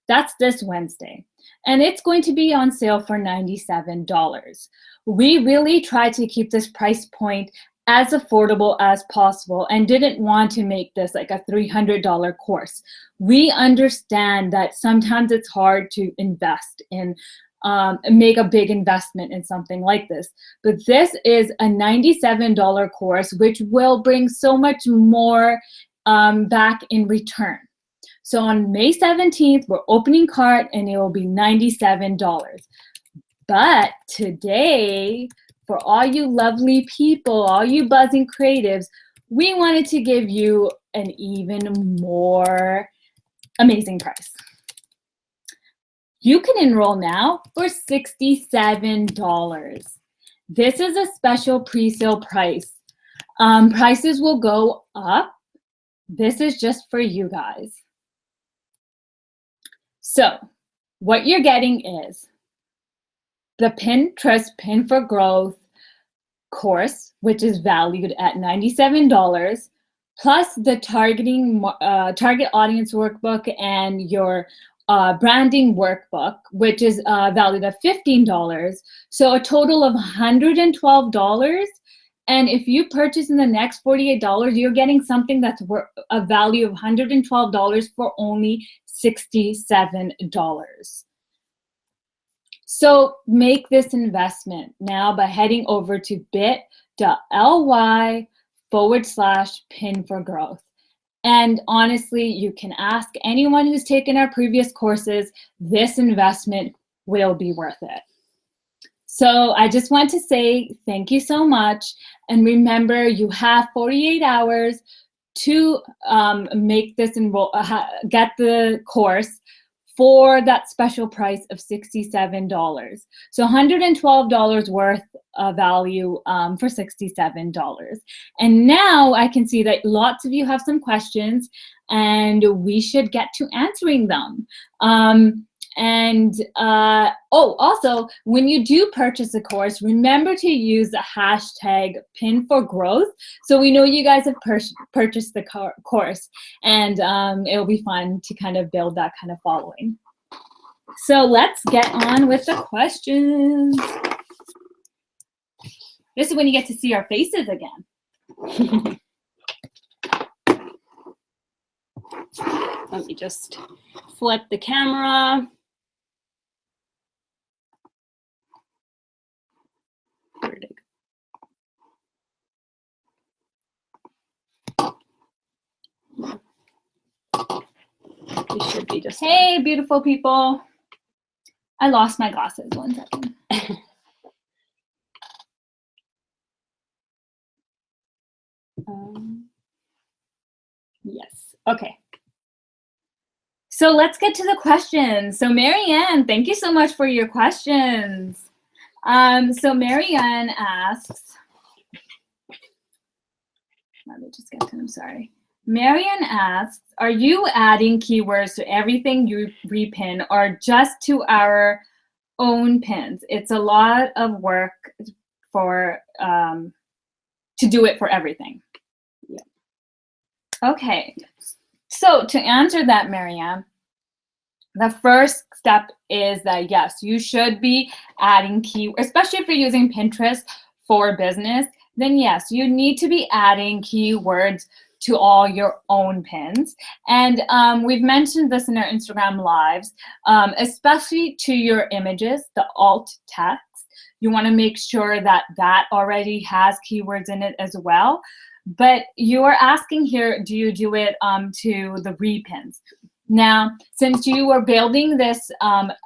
That's this Wednesday. And it's going to be on sale for $97. We really tried to keep this price point as affordable as possible and didn't want to make this like a $300 course. We understand that sometimes it's hard to invest in make a big investment in something like this. But this is a $97 course, which will bring so much more back in return. So on May 17th, we're opening cart and it will be $97. But today, for all you lovely people, all you buzzing creatives, we wanted to give you an even more amazing price. You can enroll now for $67. This is a special pre-sale price. Prices will go up. This is just for you guys. So what you're getting is the Pinterest Pin for Growth course, which is valued at $97, plus the target audience workbook and your branding workbook, which is valued at $15. So a total of $112. And if you purchase in the next $48, you're getting something that's worth a value of $112 for only $67. So make this investment now by heading over to bit.ly/pin for growth. And honestly, you can ask anyone who's taken our previous courses, this investment will be worth it. So I just want to say thank you so much. And remember, you have 48 hours to make this get the course for that special price of $67. So $112 worth of value for $67. And now I can see that lots of you have some questions and we should get to answering them. Also, when you do purchase a course, remember to use the hashtag #PinForGrowth so we know you guys have purchased the course, and it'll be fun to kind of build that kind of following. So let's get on with the questions. This is when you get to see our faces again. Let me just flip the camera. Where'd it go? We should be just. Hey, beautiful people. I lost my glasses. 1 second. Yes. Okay. So let's get to the questions. So Marianne, thank you so much for your questions. So Marianne asks, let me just get to them, sorry. Marianne asks, are you adding keywords to everything you repin or just to our own pins? It's a lot of work for to do it for everything. Yeah. Okay, so to answer that, Marianne, the first step is that yes, you should be adding keywords, especially if you're using Pinterest for business, then yes, you need to be adding keywords to all your own pins. And we've mentioned this in our Instagram lives, especially to your images, the alt text. You want to make sure that that already has keywords in it as well. But you are asking here, do you do it to the repins? Now, since you are building this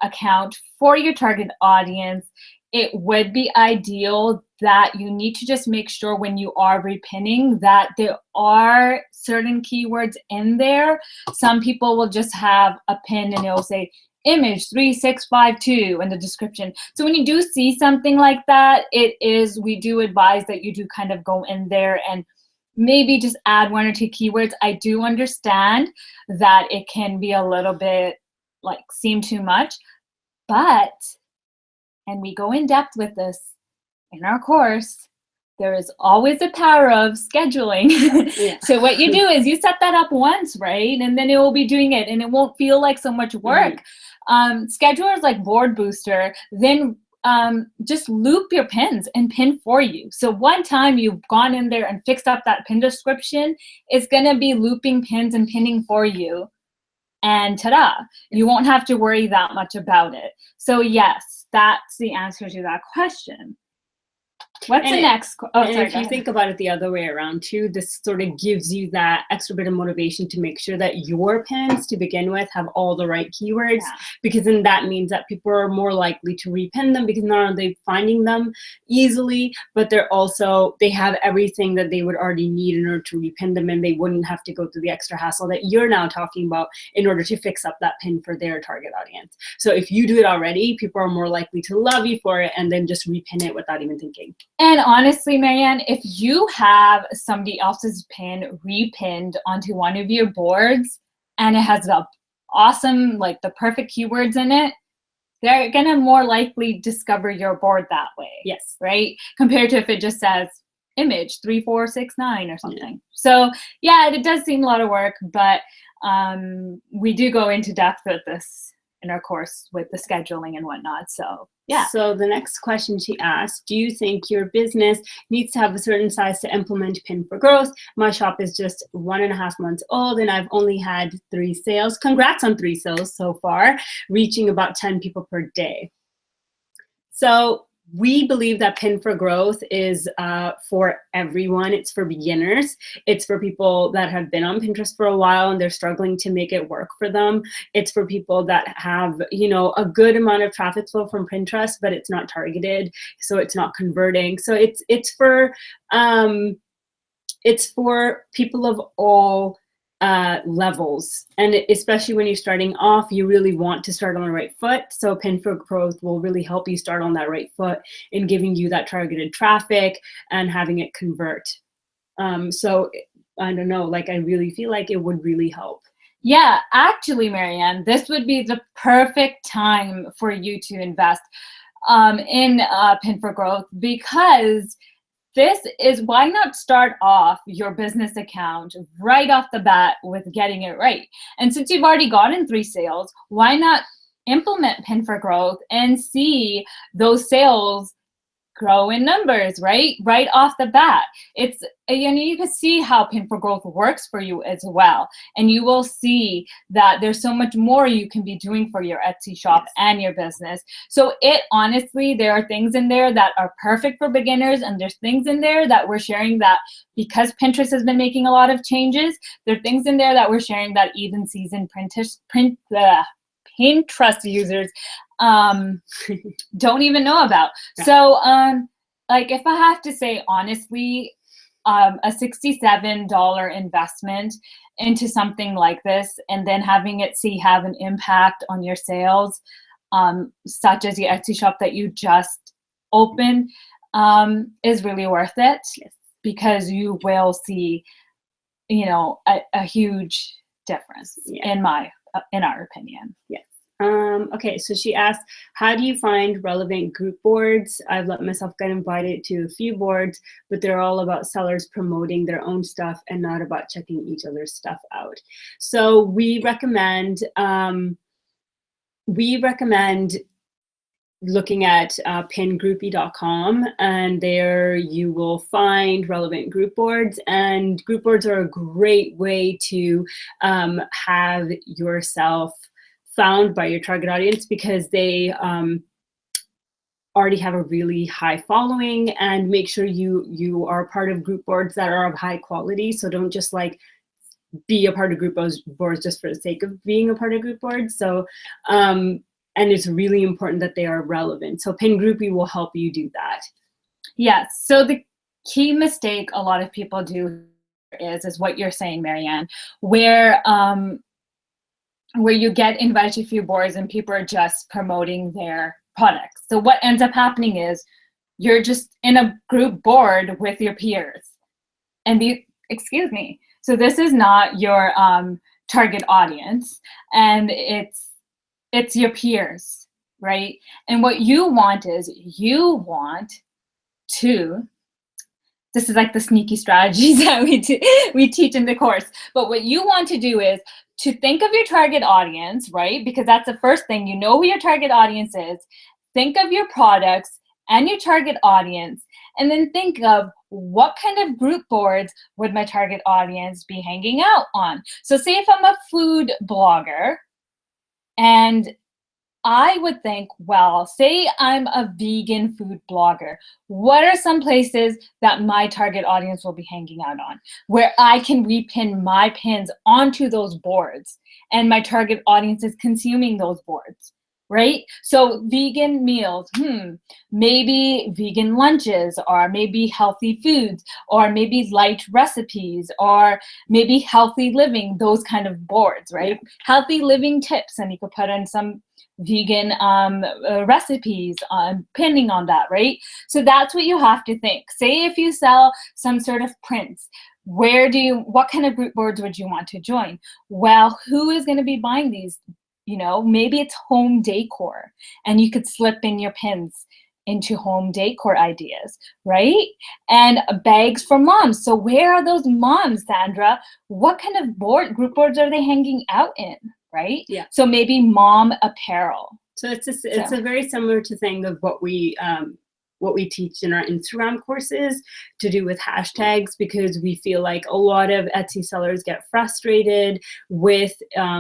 account for your target audience, it would be ideal that you need to just make sure when you are repinning that there are certain keywords in there. Some people will just have a pin and it will say image 3652 in the description. So when you do see something like that, we do advise that you do kind of go in there and maybe just add 1 or 2 keywords. I do understand that it can be a little bit like seem too much, but, and we go in depth with this in our course, there is always the power of scheduling. Yeah. So what you do is you set that up once, right? And then it will be doing it and it won't feel like so much work. Schedulers like Board Booster, then just loop your pins and pin for you. So one time you've gone in there and fixed up that pin description, it's gonna be looping pins and pinning for you. And ta-da, you won't have to worry that much about it. So yes, that's the answer to that question. What's And the it- next? and Sorry, if go you ahead. think about it the other way around too, this sort of gives you that extra bit of motivation to make sure that your pins to begin with have all the right keywords, Yeah. because then that means that people are more likely to repin them, because not only are they finding them easily, but they have everything that they would already need in order to repin them, and they wouldn't have to go through the extra hassle that you're now talking about in order to fix up that pin for their target audience. So if you do it already, people are more likely to love you for it and then just repin it without even thinking. And honestly, Marianne, if you have somebody else's pin repinned onto one of your boards and it has the awesome, like the perfect keywords in it, they're gonna more likely discover your board that way. Yes. Right? Compared to if it just says image 3469 or something. Yeah. So yeah, it does seem a lot of work, but we do go into depth with this in our course with the scheduling and whatnot. So yeah. So the next question she asked, do you think your business needs to have a certain size to implement Pin for Growth? My shop is just 1.5 months old and I've only had 3 sales. Congrats on 3 sales so far, reaching about 10 people per day. So we believe that Pin for Growth is for everyone. It's for beginners. It's for people that have been on Pinterest for a while and they're struggling to make it work for them. It's for people that have, a good amount of traffic flow from Pinterest, but it's not targeted, so it's not converting. So it's for people of all levels, and especially when you're starting off, you really want to start on the right foot. So Pin for Growth will really help you start on that right foot in giving you that targeted traffic and having it convert. So I don't know, I really feel like it would really help. Yeah, actually, Marianne, this would be the perfect time for you to invest in Pin for Growth, because this is, why not start off your business account right off the bat with getting it right? And since you've already gotten 3 sales, why not implement Pin for Growth and see those sales grow in numbers, right off the bat? It's, you can see how Pin for Growth works for you as well, and you will see that there's so much more you can be doing for your Etsy shop and your business. So honestly, there are things in there that are perfect for beginners, and there's things in there that we're sharing that, because Pinterest has been making a lot of changes, there are things in there that we're sharing that even seasoned Pinterest users don't even know about. Yeah. So if I have to say honestly, a $67 investment into something like this, and then having it have an impact on your sales, such as your Etsy shop that you just opened, is really worth it. Yes. Because you will see, a huge difference. Yeah. in our opinion. Yes. Okay, so she asked, how do you find relevant group boards? I've let myself get invited to a few boards, but they're all about sellers promoting their own stuff and not about checking each other's stuff out. So we recommend looking at pingroupie.com, and there you will find relevant group boards, and group boards are a great way to have yourself found by your target audience, because they already have a really high following. And make sure you are part of group boards that are of high quality. So don't just be a part of group boards just for the sake of being a part of group boards. So and it's really important that they are relevant. So PinGroupie will help you do that. Yes. So the key mistake a lot of people do is what you're saying, Marianne, where you get invited to a few boards and people are just promoting their products. So what ends up happening is you're just in a group board with your peers. And so this is not your target audience, and it's your peers, right? And what you want is this is like the sneaky strategies that we teach in the course. But what you want to do is to think of your target audience, right? Because that's the first thing. You know who your target audience is. Think of your products and your target audience, and then think of what kind of group boards would my target audience be hanging out on. So say if I'm a food blogger and I would think, well, say I'm a vegan food blogger. What are some places that my target audience will be hanging out on, where I can repin my pins onto those boards and my target audience is consuming those boards, right? So vegan meals, maybe vegan lunches, or maybe healthy foods, or maybe light recipes, or maybe healthy living, those kind of boards, right? Yeah. Healthy living tips, and you could put in some vegan recipes pinning on that, right? So that's what you have to think. Say if you sell some sort of prints, what kind of group boards would you want to join? Well, who is going to be buying these? You know, maybe it's home decor, and you could slip in your pins into home decor ideas, right? And bags for moms. So where are those moms, Sandra? What kind of group boards are they hanging out in, right? Yeah. So maybe mom apparel. So it's a very similar to thing of what we teach in our Instagram courses to do with hashtags, because we feel like a lot of Etsy sellers get frustrated with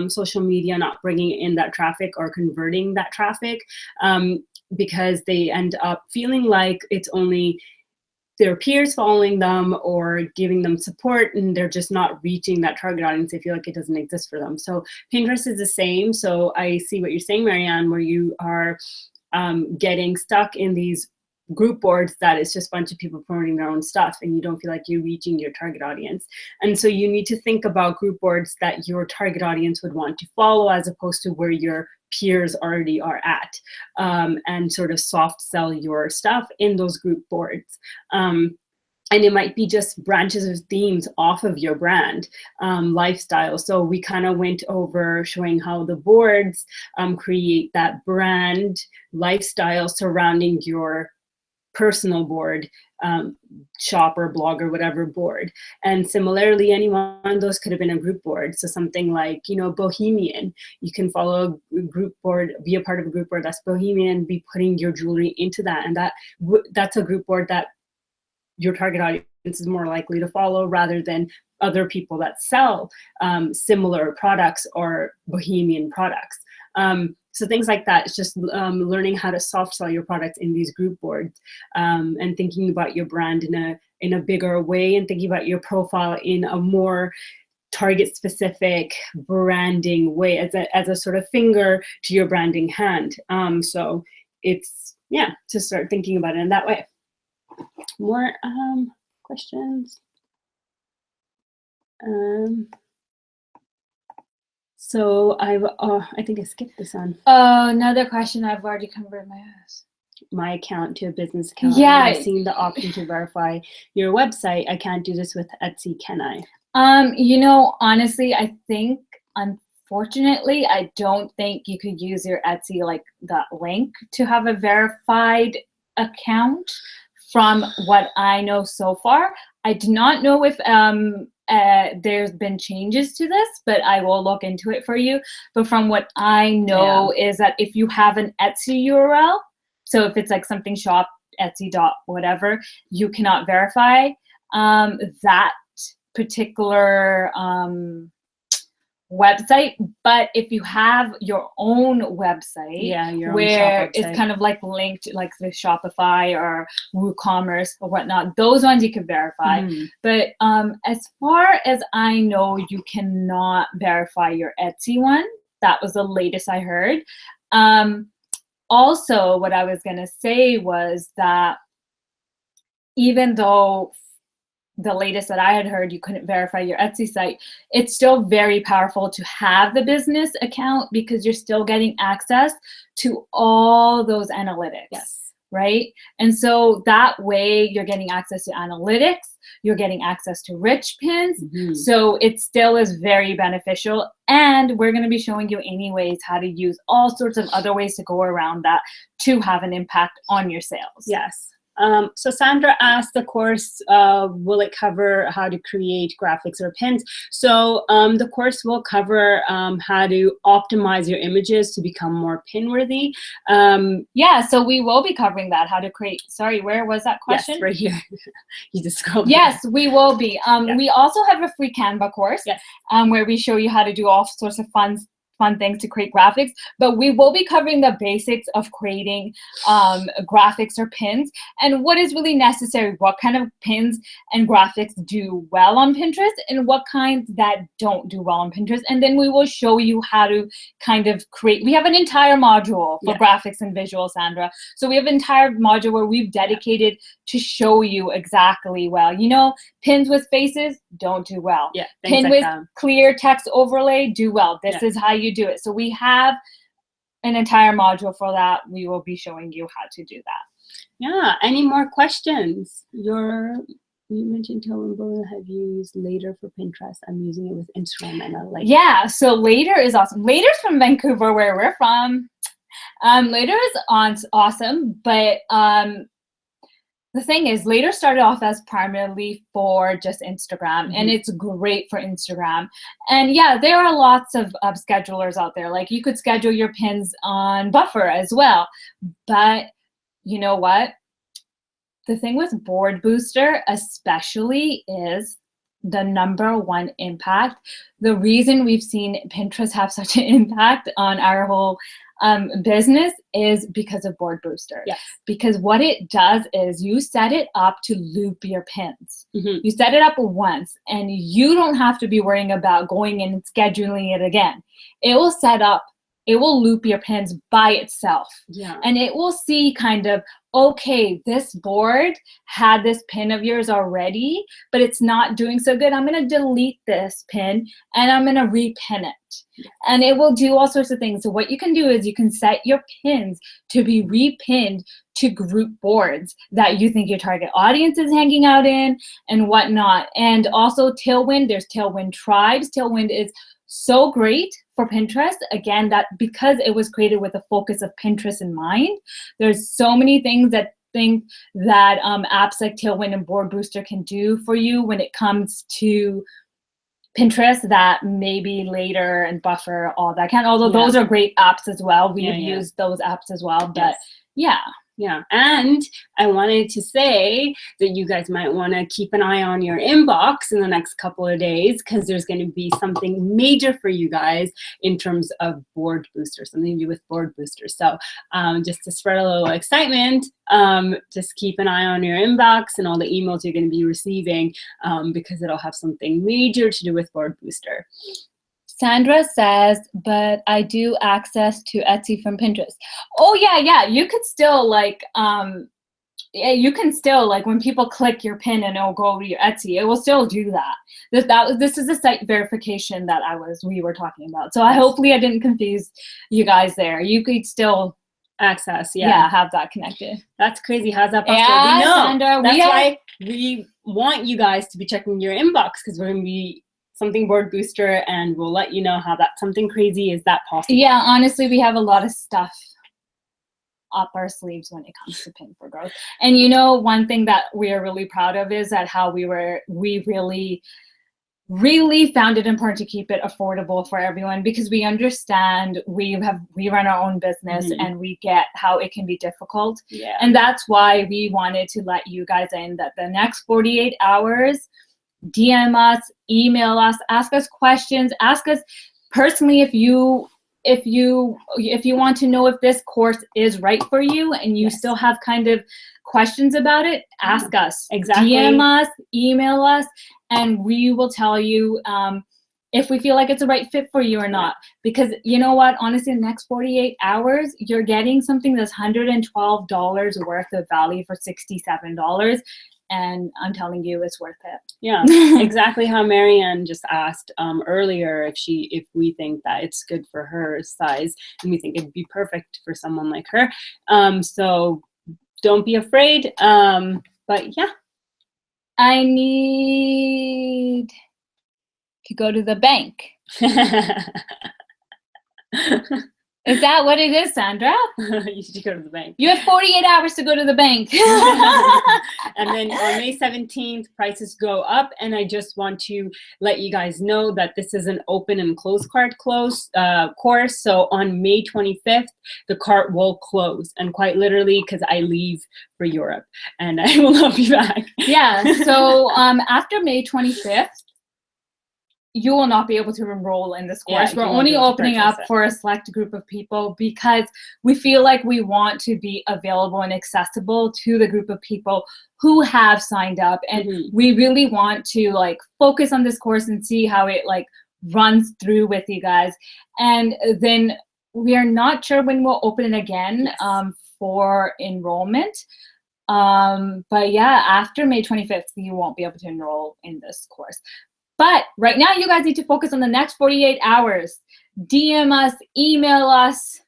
social media not bringing in that traffic or converting that traffic, because they end up feeling like it's only their peers following them or giving them support, and they're just not reaching that target audience. They feel like it doesn't exist for them. So Pinterest is the same. So I see what you're saying, Marianne, where you are getting stuck in these group boards that it's just a bunch of people promoting their own stuff, and you don't feel like you're reaching your target audience. And so you need to think about group boards that your target audience would want to follow, as opposed to where your peers already are at, and sort of soft sell your stuff in those group boards. And it might be just branches of themes off of your brand, lifestyle. So we kind of went over showing how the boards create that brand lifestyle surrounding your personal board, shop or blog or whatever board. And similarly, any one of those could have been a group board. So something like, Bohemian, you can follow a group board, be a part of a group board that's Bohemian, be putting your jewelry into that. And that's a group board that your target audience is more likely to follow, rather than other people that sell similar products or Bohemian products. So things like that. It's just learning how to soft sell your products in these group boards, and thinking about your brand in a bigger way, and thinking about your profile in a more target specific branding way, as a sort of finger to your branding hand. So it's, to start thinking about it in that way. More questions? So I think I skipped this one. Oh, another question. I've already converted my account to a business account. Yeah. I've seen the option to verify your website. I can't do this with Etsy, can I? Honestly, I think, unfortunately, I don't think you could use your Etsy, like that link, to have a verified account. From what I know so far, I do not know if there's been changes to this, but I will look into it for you. But from what I know is that if you have an Etsy URL, so if it's like something shop, Etsy dot whatever, you cannot verify that particular website. But if you have your own website, where it's kind of like linked, like the Shopify or WooCommerce or whatnot, those ones you can verify. But as far as I know, you cannot verify your Etsy one. That was the latest I heard. Also, what I was gonna say was that even though the latest that I had heard, you couldn't verify your Etsy site, it's still very powerful to have the business account, because you're still getting access to all those analytics. Yes. Right? And so that way you're getting access to analytics, you're getting access to rich pins. So it still is very beneficial. And we're going to be showing you anyways how to use all sorts of other ways to go around that to have an impact on your sales. Yes. So Sandra asked, the course, will it cover how to create graphics or pins? So the course will cover how to optimize your images to become more pin-worthy. So we will be covering that, how to create, sorry, where was that question? Yes, right here. You just scrolled. Yes, we will be. We also have a free Canva course, where we show you how to do all sorts of fun fun things to create graphics, but we will be covering the basics of creating graphics or pins and what is really necessary, what kind of pins and graphics do well on Pinterest and what kinds that don't do well on Pinterest. And then we will show you how to kind of create. We have an entire module for graphics and visuals, Sandra. So we have an entire module where we've dedicated to show you exactly well. You know, pins with faces don't do well. Yeah, pin with clear text overlay do well. This is how you do it. So we have an entire module for that. We will be showing you how to do that. Yeah. Any more questions? You mentioned Tailwind Bullet have used Later for Pinterest. I'm using it with Instagram and I like it. Yeah, so Later is awesome. Later's from Vancouver, where we're from. Later is awesome, but the thing is, Later started off as primarily for just Instagram, and it's great for Instagram. And yeah, there are lots of schedulers out there. Like you could schedule your pins on Buffer as well. But you know what? The thing with Board Booster especially is the #1 impact. The reason we've seen Pinterest have such an impact on our whole business is because of Board Booster. Yes. Because what it does is you set it up to loop your pins. You set it up once and you don't have to be worrying about going in and scheduling it again. It will set up, it will loop your pins by itself. Yeah. And it will see kind of, okay, this board had this pin of yours already, but it's not doing so good. I'm going to delete this pin and I'm going to repin it. And it will do all sorts of things. So what you can do is you can set your pins to be repinned to group boards that you think your target audience is hanging out in and whatnot. And also Tailwind, there's Tailwind Tribes. Tailwind is so great for Pinterest. Again, that because it was created with the focus of Pinterest in mind, there's so many things that apps like Tailwind and Board Booster can do for you when it comes to Pinterest that maybe Later and Buffer, all that kind. Although those are great apps as well. We've used those apps as well. But yeah. Yeah, and I wanted to say that you guys might want to keep an eye on your inbox in the next couple of days because there's going to be something major for you guys in terms of Board Booster, something to do with Board Booster. So just to spread a little excitement, just keep an eye on your inbox and all the emails you're going to be receiving because it'll have something major to do with Board Booster. Sandra says, but I do access to Etsy from Pinterest. Oh yeah, you could still like, you can still like when people click your pin and it'll go to your Etsy, it will still do that. This is a site verification that we were talking about. So hopefully I didn't confuse you guys there. You could still access, have that connected. That's crazy. How's that possible? Yeah, we know. Sandra, that's why we want you guys to be checking your inbox because we're going to be something Board Booster and we'll let you know how that something crazy is that possible. Yeah, honestly, we have a lot of stuff up our sleeves when it comes to Pin for Growth. And you know, one thing that we are really proud of is that how we really found it important to keep it affordable for everyone because we understand we run our own business and we get how it can be difficult. Yeah. And that's why we wanted to let you guys in that the next 48 hours, DM us, email us, ask us questions, ask us personally if you want to know if this course is right for you and you still have kind of questions about it, ask us. Exactly. DM us, email us, and we will tell you if we feel like it's a right fit for you or not. Because you know what, honestly, in the next 48 hours, you're getting something that's $112 worth of value for $67. And I'm telling you, it's worth it. Yeah, exactly how Marianne just asked earlier if we think that it's good for her size, and we think it'd be perfect for someone like her. So don't be afraid. But yeah. I need to go to the bank. Is that what it is, Sandra? You should go to the bank. You have 48 hours to go to the bank. And then on May 17th, prices go up. And I just want to let you guys know that this is an open and closed cart course. So on May 25th, the cart will close. And quite literally, because I leave for Europe. And I will not be back. Yeah. So after May 25th, you will not be able to enroll in this course. Yeah, We're only opening up for a select group of people because we feel like we want to be available and accessible to the group of people who have signed up. And we really want to like focus on this course and see how it like runs through with you guys. And then we are not sure when we'll open it again for enrollment. But yeah, after May 25th, you won't be able to enroll in this course. But right now, you guys need to focus on the next 48 hours. DM us, email us.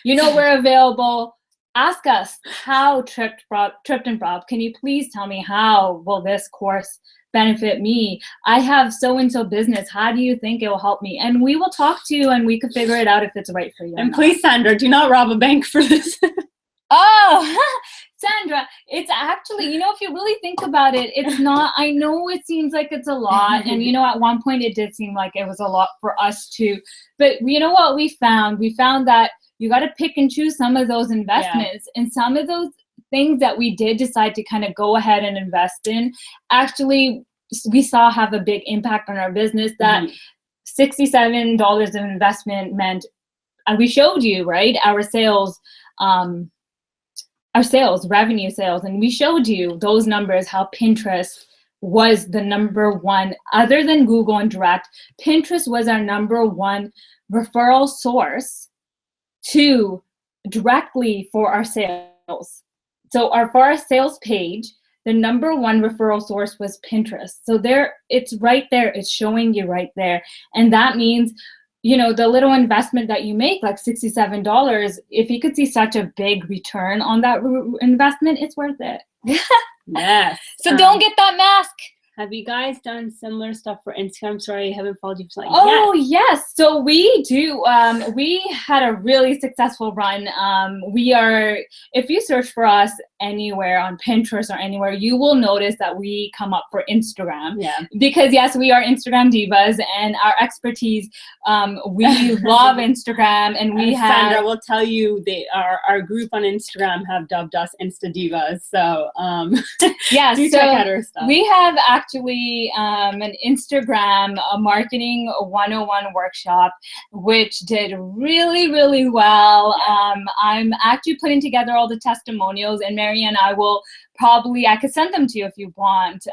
You know we're available. Ask us how Tripped and Prob. Can you please tell me how will this course benefit me? I have so-and-so business. How do you think it will help me? And we will talk to you and we can figure it out if it's right for you. And please, Sandra, do not rob a bank for this. Oh, Sandra, it's actually, you know, if you really think about it, it's not, I know it seems like it's a lot. And, you know, at one point it did seem like it was a lot for us too. But you know what we found? We found that you got to pick and choose some of those investments. And some of those things that we did decide to kind of go ahead and invest in, actually, we saw have a big impact on our business. That $67 of investment meant, and we showed you, right, our sales, revenue sales, and we showed you those numbers, how Pinterest was the #1, other than Google and Direct. Pinterest was our #1 referral source to directly for our sales. So for our sales page, the #1 referral source was Pinterest. So there, it's right there. It's showing you right there. And that means, you know, the little investment that you make, like $67, if you could see such a big return on that investment, it's worth it. Yes. So don't get that mask. Have you guys done similar stuff for Instagram? Sorry, I haven't followed you for something. Oh, yes. So we do. We had a really successful run. We are, if you search for us anywhere on Pinterest or anywhere, you will notice that we come up for Instagram. Yeah. Because yes, we are Instagram divas, and our expertise, we love Instagram, and we have. Sandra will tell you, our group on Instagram have dubbed us Insta Divas. So yeah, do check out our stuff. We have actually an Instagram marketing 101 workshop, which did really, really well. I'm actually putting together all the testimonials, and Mary and I will probably, I could send them to you if you want.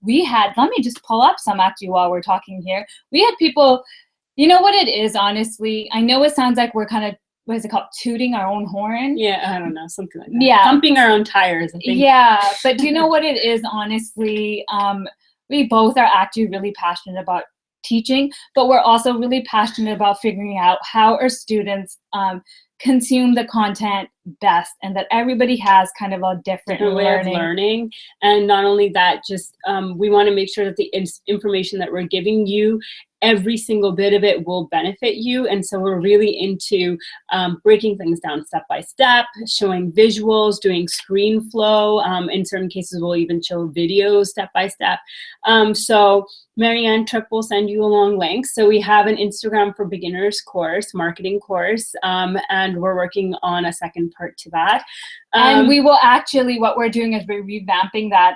We had, let me just pull up some actually while we're talking here. We had people, you know what it is, honestly, I know it sounds like we're kind of, what is it called, tooting our own horn? Yeah, I don't know, something like that. Yeah. Pumping our own tires, I think. Yeah, but do you know what it is, honestly? We both are actually really passionate about teaching, but we're also really passionate about figuring out how our students consume the content best, and that everybody has kind of a different way of learning. And not only that, just we want to make sure that the information that we're giving you, every single bit of it will benefit you. And so we're really into breaking things down step by step, showing visuals, doing screen flow. In certain cases, we'll even show videos step by step. So Marianne Tripp will send you along links. So we have an Instagram for Beginners course, marketing course, and we're working on a second part to that. And we will actually, what we're doing is we're revamping that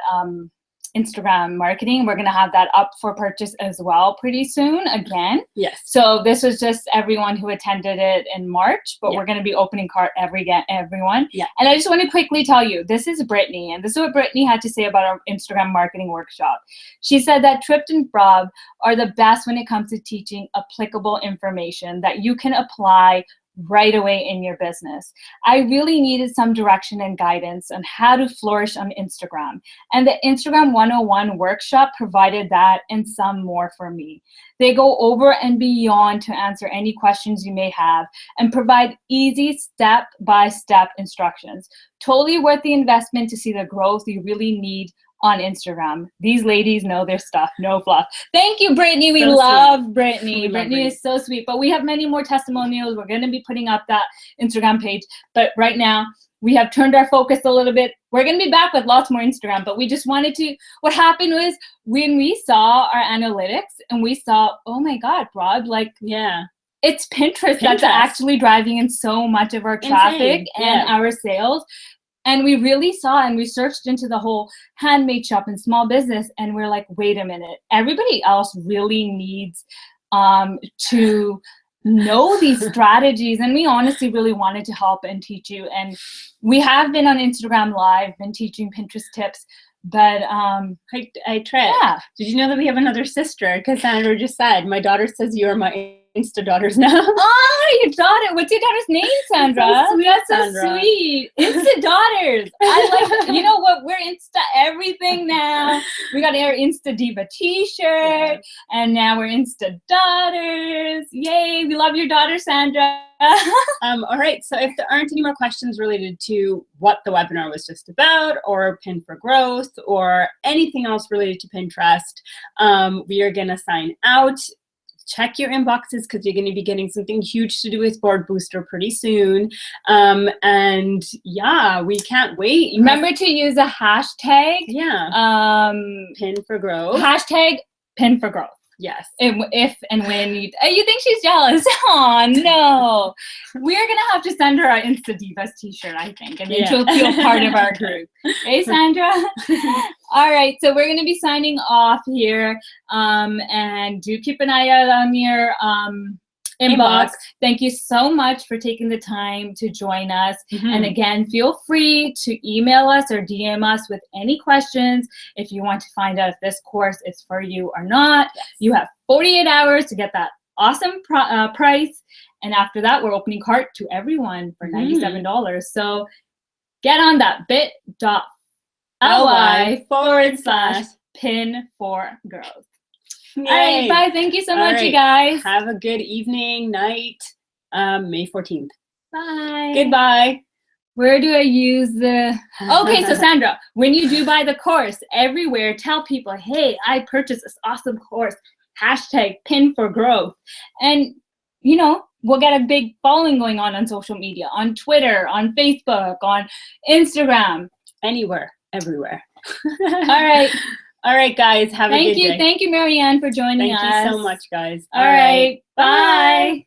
Instagram marketing. We're going to have that up for purchase as well pretty soon again. Yes. So this was just everyone who attended it in March, but we're going to be opening cart everyone. Yeah. And I just want to quickly tell you, this is Brittany, and this is what Brittany had to say about our Instagram marketing workshop. She said that Tripped and Prob are the best when it comes to teaching applicable information that you can apply right away in your business. I really needed some direction and guidance on how to flourish on Instagram. And the Instagram 101 workshop provided that and some more for me. They go over and beyond to answer any questions you may have and provide easy step-by-step instructions. Totally worth the investment to see the growth you really need on Instagram. These ladies know their stuff, no fluff. Thank you, Brittany. We love Brittany. Brittany is so sweet. But we have many more testimonials. We're going to be putting up that Instagram page. But right now, we have turned our focus a little bit. We're going to be back with lots more Instagram. But we just wanted to, what happened was when we saw our analytics and we saw, oh my God, Rob, like, yeah, it's Pinterest that's actually driving in so much of our traffic and our sales. And we really saw, and we searched into the whole handmade shop and small business, and we're like, wait a minute, everybody else really needs to know these strategies. And we honestly really wanted to help and teach you. And we have been on Instagram Live, been teaching Pinterest tips, but I tried. yeah. Did you know that we have another sister? Cassandra just said, my daughter says you're my Insta daughters now. Oh, your daughter. What's your daughter's name, Sandra? So sweet, That's so Sandra. sweet. Insta daughters. I like, you know what? We're Insta everything now. We got our Insta Diva t-shirt, and now we're Insta daughters. Yay. We love your daughter, Sandra. All right, so if there aren't any more questions related to what the webinar was just about, or Pin for Growth, or anything else related to Pinterest, we are gonna sign out. Check your inboxes because you're going to be getting something huge to do with Board Booster pretty soon. And yeah, we can't wait. Remember to use a hashtag. Yeah. Pin for Growth. Hashtag Pin for Growth. Yes. If and when you think she's jealous. Oh no. We're gonna have to send her our Insta Divas t-shirt, I think, and then she'll feel part of our group. Hey, Sandra. All right, so we're gonna be signing off here, and do keep an eye out on your inbox. Thank you so much for taking the time to join us. And again, feel free to email us or DM us with any questions if you want to find out if this course is for you or not. Yes. You have 48 hours to get that awesome price. And after that, we're opening cart to everyone for $97. So get on that bit.ly/pin for growth. Yay. All right, bye. Thank you so much, you guys. Have a good evening, night, May 14th. Bye. Goodbye. Where do I use the... Okay, so Sandra, when you do buy the course, everywhere, tell people, hey, I purchased this awesome course. Hashtag Pin for Growth. And, you know, we'll get a big following going on social media, on Twitter, on Facebook, on Instagram. Anywhere, everywhere. All right. All right, guys. Have a good day. Thank you, Marianne, for joining us. Thank you so much, guys. All right. Bye.